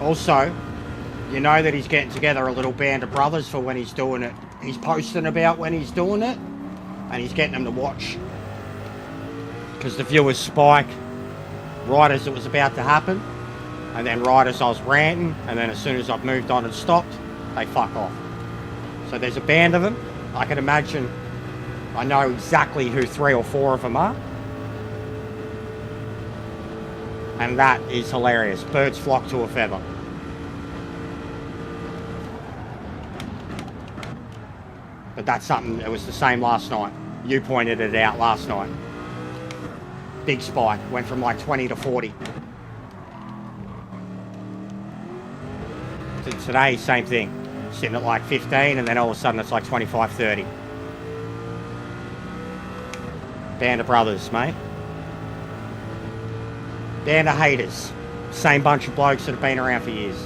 Speaker 1: Also, you know that he's getting together a little band of brothers for when he's doing it. He's posting about when he's doing it, and he's getting them to watch. Because the viewers spike right as it was about to happen, and then right as I was ranting, and then as soon as I've moved on and stopped, they fuck off. So there's a band of them. I can imagine, I know exactly who 3 or 4 of them are. And that is hilarious. Birds flock to a feather. But that's something, it was the same last night. You pointed it out last night. Big spike, went from like 20 to 40. Today, same thing. Sitting at like 15 and then all of a sudden it's like 25, 30. Band of brothers, mate. Band of haters. Same bunch of blokes that have been around for years.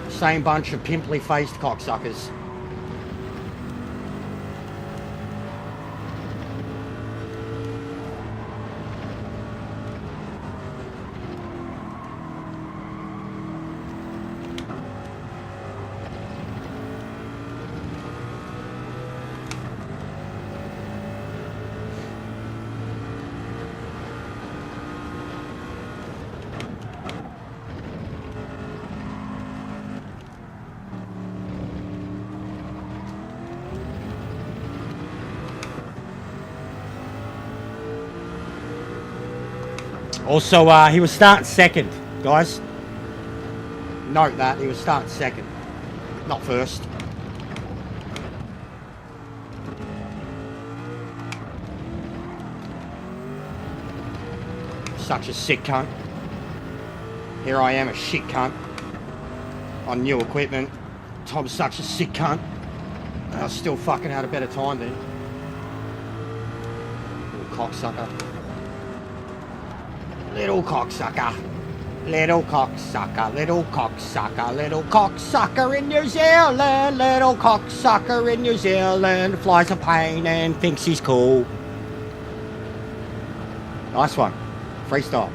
Speaker 1: Same bunch of pimply-faced cocksuckers. Also, he was starting second, guys. Note that, he was starting second, not first. Such a sick cunt. Here I am, a shit cunt. On new equipment. Tom's such a sick cunt. And I still fucking had a better time then. Little cocksucker. Little cocksucker. Little cocksucker, little cocksucker, little cocksucker in New Zealand. Little cocksucker in New Zealand. Flies a plane and thinks he's cool. Nice one. Freestyle.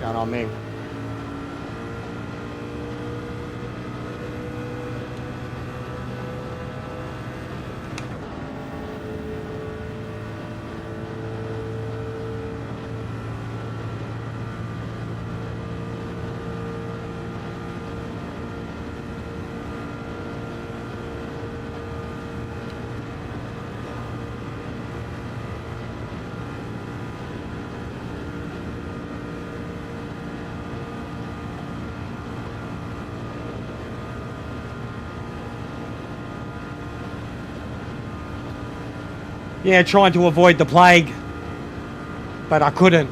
Speaker 1: Going on me. Yeah, trying to avoid the plague, but I couldn't.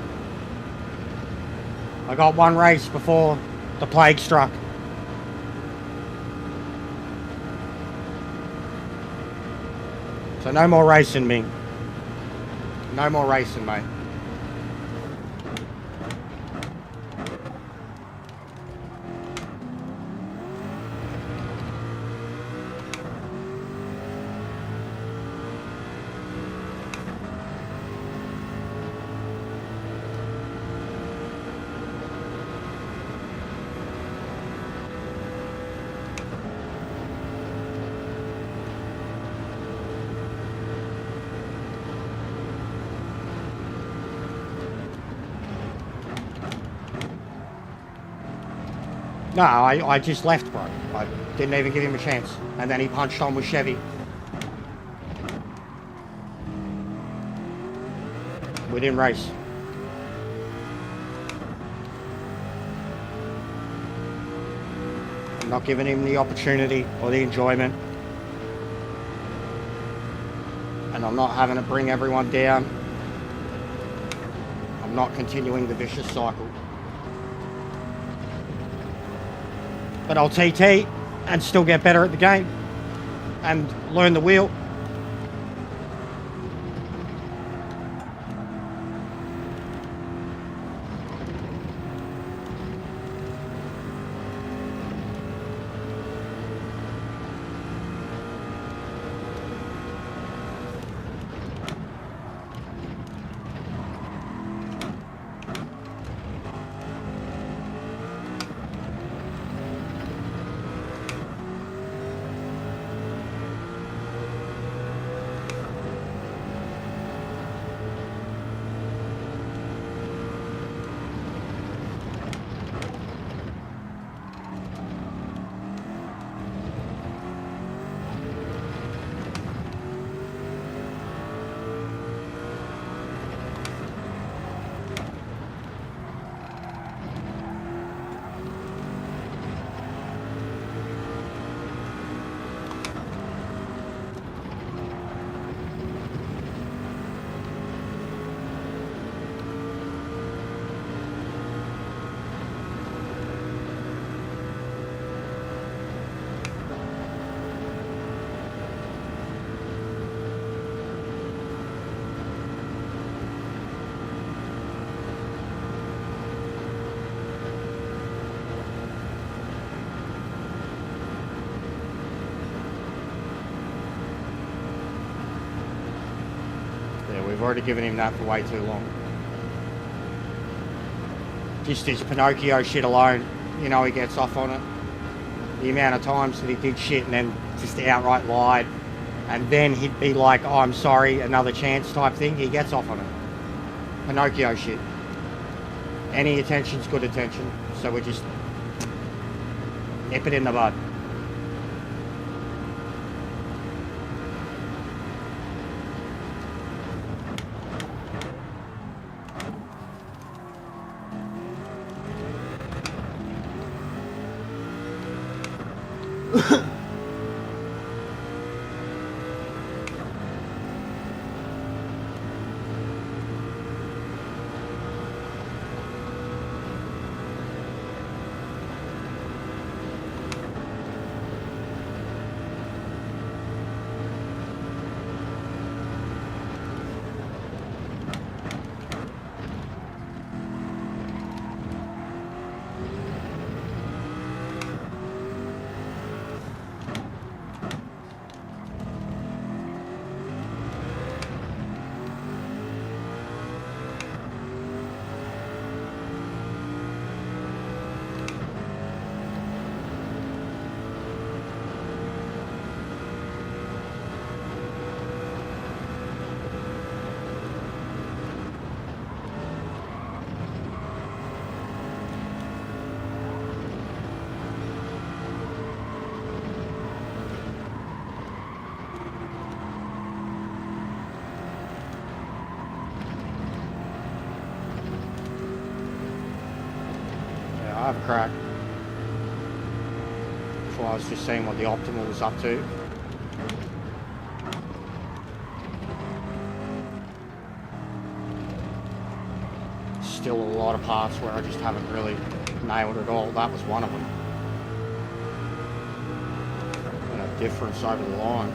Speaker 1: I got one race before the plague struck. So no more racing, Ming. No more racing, mate. No, I just left, bro. I didn't even give him a chance. And then he punched on with Chevy. We didn't race. I'm not giving him the opportunity or the enjoyment. And I'm not having to bring everyone down. I'm not continuing the vicious cycle. But I'll TT and still get better at the game and learn the wheel. We've already given him that for way too long. Just his Pinocchio shit alone, you know, he gets off on it. The amount of times that he did shit and then just outright lied, and then he'd be like, oh, I'm sorry, another chance type thing, he gets off on it. Pinocchio shit. Any attention's good attention, so we just nip it in the bud. Yeah, I have a crack. Before I was just seeing what the optimal was up to. Still a lot of parts where I just haven't really nailed it all. That was one of them. And a difference over the line.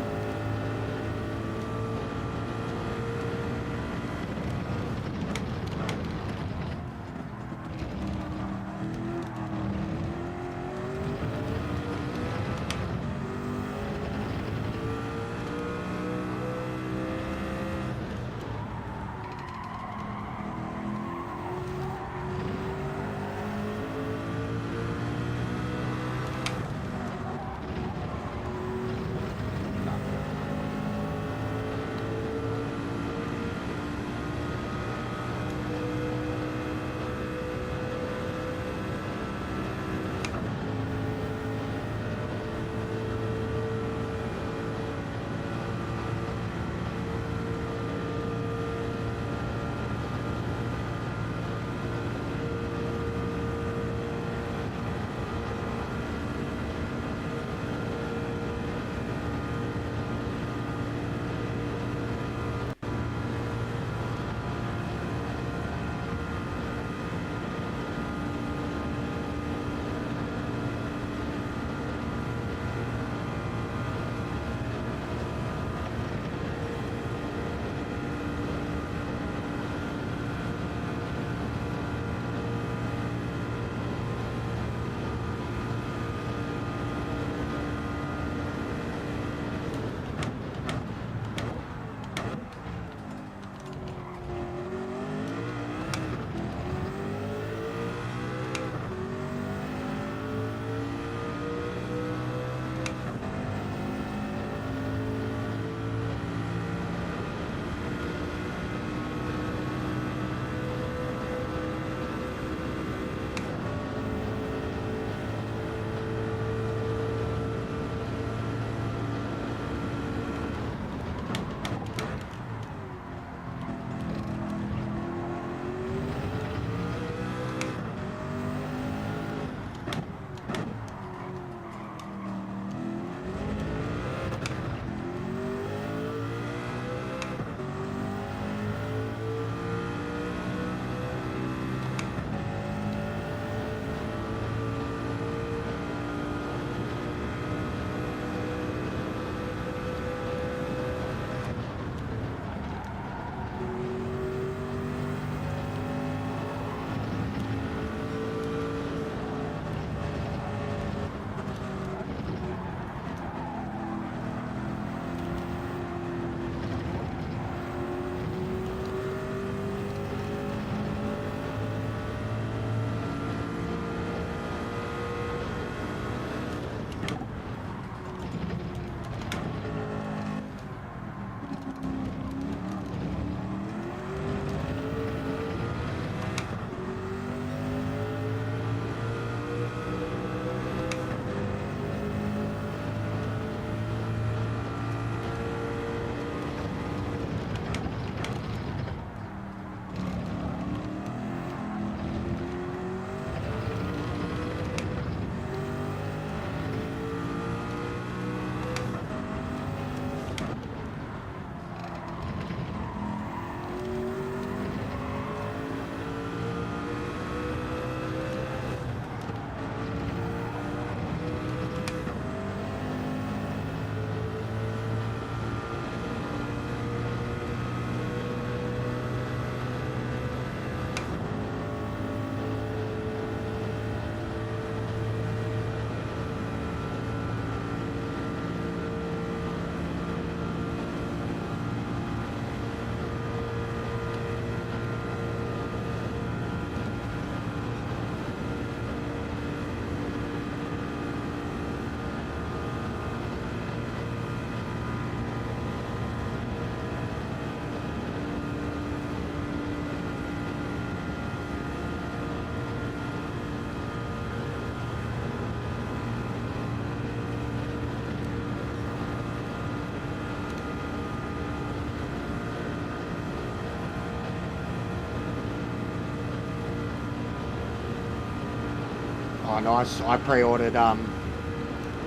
Speaker 1: Oh, nice. I pre-ordered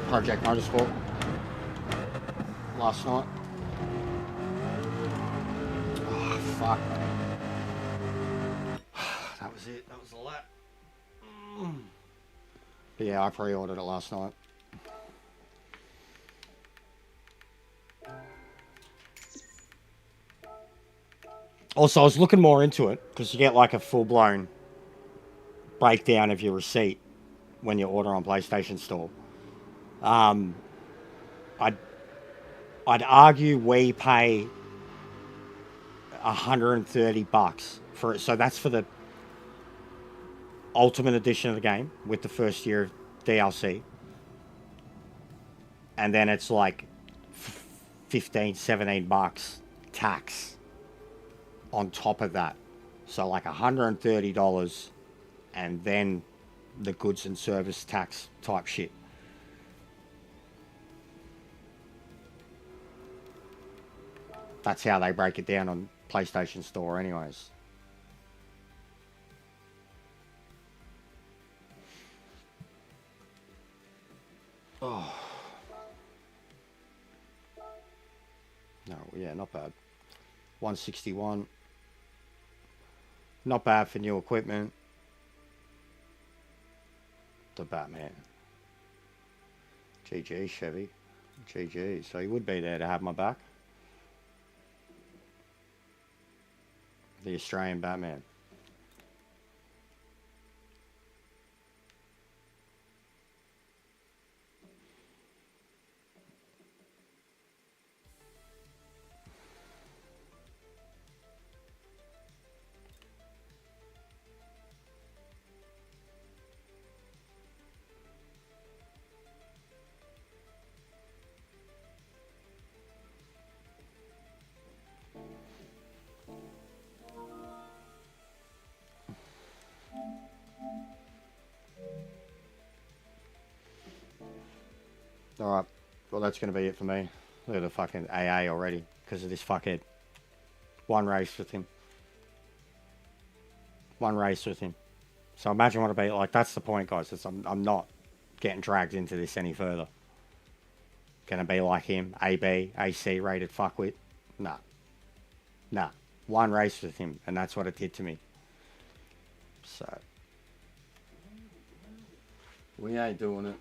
Speaker 1: Project Motorsport last night. Oh, fuck. That was it. That was the lap. But yeah, I pre-ordered it last night. Also, I was looking more into it because you get like a full-blown breakdown of your receipt when you order on PlayStation Store. I'd argue we pay $130 for it. So that's for the Ultimate Edition of the game with the first year of DLC. And then it's like $15, $17 tax on top of that. So like $130 and then the goods and service tax type shit. That's how they break it down on PlayStation Store anyways. Oh. No, yeah, not bad. 161. Not bad for new equipment. The Batman. GG, Chevy. GG. So he would be there to have my back. The Australian Batman. Alright, well that's going to be it for me. Look at the fucking AA already, because of this fuckhead. One race with him. One race with him. So imagine what it'd be like. That's the point, guys. I'm not getting dragged into this any further. Gonna be like him, AB, AC rated fuckwit. Nah. Nah. One race with him, and that's what it did to me. So. We ain't doing it.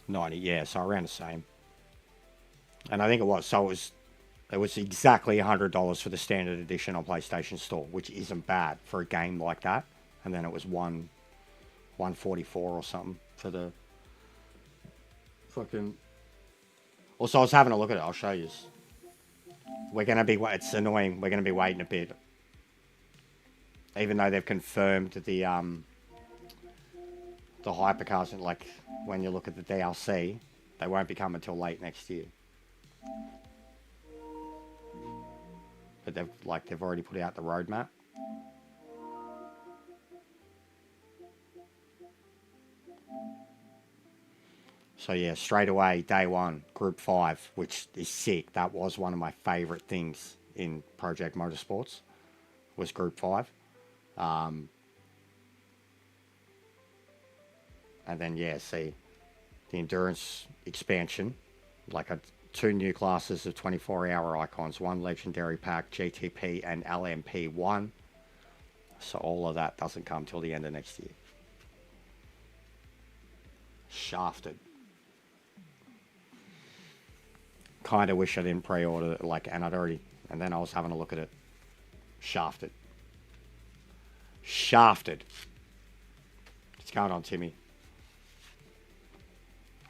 Speaker 1: $90, yeah, so around the same. And I think it was, so it was exactly $100 for the standard edition on PlayStation Store, which isn't bad for a game like that. And then it was $144 or something for the fucking. Also, I was having a look at it. I'll show you. We're gonna be. It's annoying. We're gonna be waiting a bit, even though they've confirmed the hypercars. And like when you look at the DLC, they won't be coming until late next year. But they've already put out the roadmap. So yeah, straight away, day one, Group 5, which is sick. That was one of my favourite things in Project Motorsports, was Group 5. And then, yeah, see, the Endurance expansion, like 2 new classes of 24-hour icons, 1 legendary pack, GTP and LMP1. So all of that doesn't come till the end of next year. Shafted. Kind of wish I didn't pre-order it, and then I was having a look at it. Shafted. Shafted. What's going on, Timmy?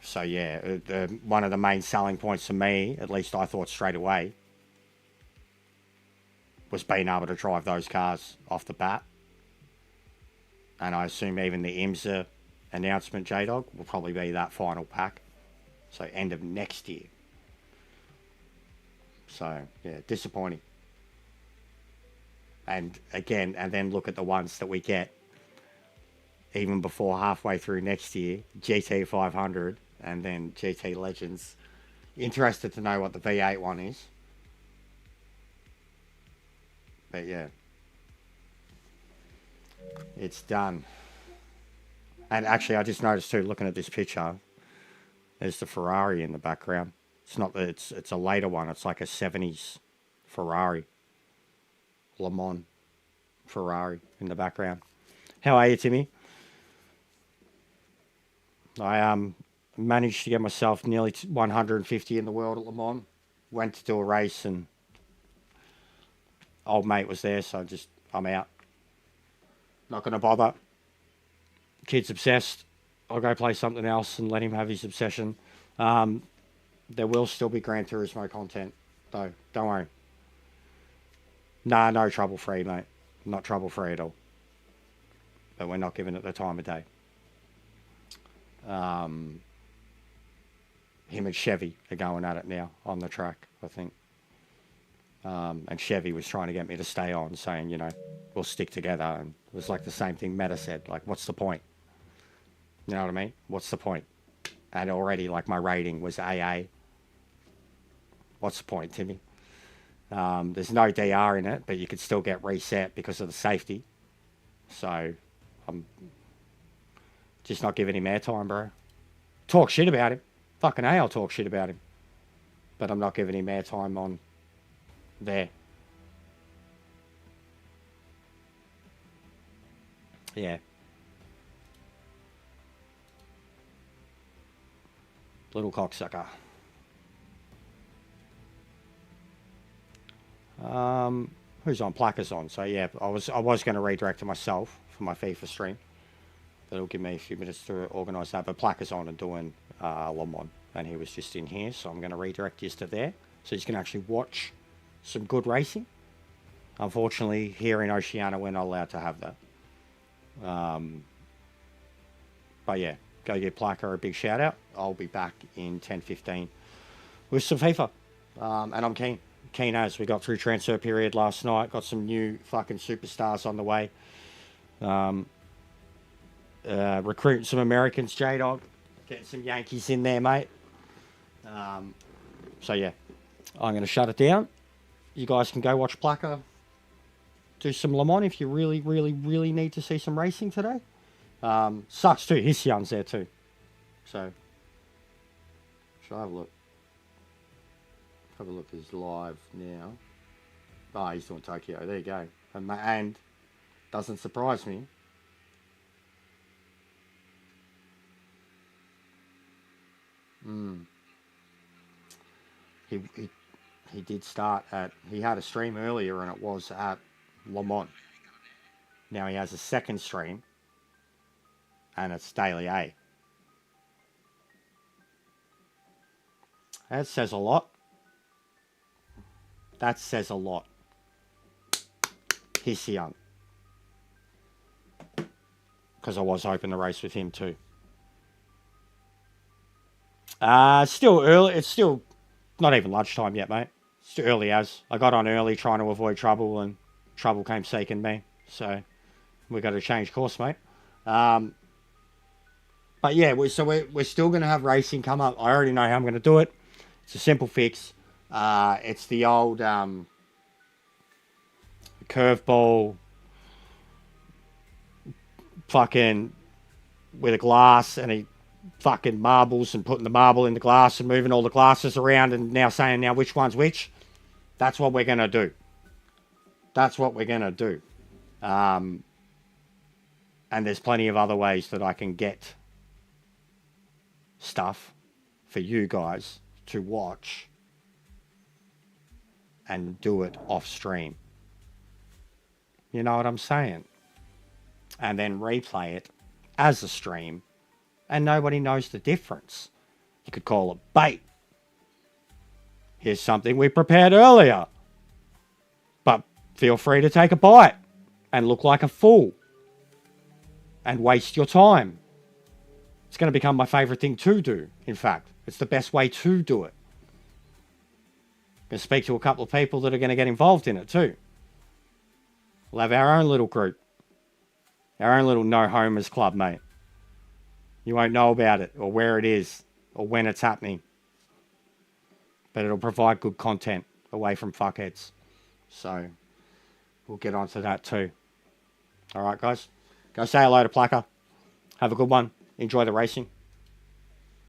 Speaker 1: So yeah, one of the main selling points for me, at least I thought straight away, was being able to drive those cars off the bat. And I assume even the IMSA announcement, J-Dog, will probably be that final pack. So end of next year. So yeah, disappointing. And again, and then look at the ones that we get even before halfway through next year, GT 500 and then GT Legends. Interested to know what the V8 one is. But yeah, it's done. And actually, I just noticed too, looking at this picture, there's the Ferrari in the background. It's not that it's a later one. It's like a 70s Ferrari. Le Mans Ferrari in the background. How are you, Timmy? I managed to get myself nearly 150 in the world at Le Mans. Went to do a race and old mate was there, so I'm out. Not going to bother. Kid's obsessed. I'll go play something else and let him have his obsession. There will still be Gran Turismo content, though. Don't worry. Nah, no trouble free, mate. Not trouble free at all. But we're not giving it the time of day. Him and Chevy are going at it now on the track, I think. And Chevy was trying to get me to stay on, saying, you know, we'll stick together. And it was like the same thing Meta said. Like, what's the point? You know what I mean? What's the point? And already, like, my rating was AA. What's the point, Timmy? There's no DR in it, but you could still get reset because of the safety. So, I'm just not giving him airtime, bro. Talk shit about him. Fucking A, I'll talk shit about him. But I'm not giving him airtime on there. Yeah. Little cocksucker. Who's on? Placca's on. So yeah, I was going to redirect to myself for my FIFA stream. That'll give me a few minutes to organise that. But Placca's on and doing Le Mans, and he was just in here, so I'm going to redirect you to there, so you can actually watch some good racing. Unfortunately, here in Oceania, we're not allowed to have that. But yeah, go give Placca a big shout out. I'll be back in 10:15 with some FIFA, and I'm keen. Keen as we got through transfer period last night. Got some new fucking superstars on the way. Recruiting some Americans, J-Dog. Getting some Yankees in there, mate. So yeah, I'm going to shut it down. You guys can go watch Placca do some Le Mans if you really, really, really need to see some racing today. Sucks too. Hisyan's there too. So, should I have a look? Have a look. He's live now. Oh, he's doing Tokyo. There you go. And doesn't surprise me. He did start at. He had a stream earlier, and it was at Le Mans. Now he has a second stream, and it's Daily A. That says a lot. That says a lot. He's young. Because I was hoping to race with him too. Still early. It's still not even lunchtime yet, mate. It's early as. I got on early trying to avoid trouble, and trouble came seeking me. So we got to change course, mate. But yeah, we're still going to have racing come up. I already know how I'm going to do it. It's a simple fix. It's the old curveball fucking with a glass, and he fucking marbles and putting the marble in the glass and moving all the glasses around and now saying now which one's which. That's what we're going to do. That's what we're going to do. And there's plenty of other ways that I can get stuff for you guys to watch and do it off stream. You know what I'm saying? And then replay it as a stream, and nobody knows the difference. You could call it bait. Here's something we prepared earlier. But feel free to take a bite and look like a fool and waste your time. It's going to become my favorite thing to do, in fact. It's the best way to do it. I'm going to speak to a couple of people that are going to get involved in it too. We'll have our own little group. Our own little no homers club, mate. You won't know about it or where it is or when it's happening. But it'll provide good content away from fuckheads. So we'll get onto that too. All right, guys. Go say hello to Plaka. Have a good one. Enjoy the racing.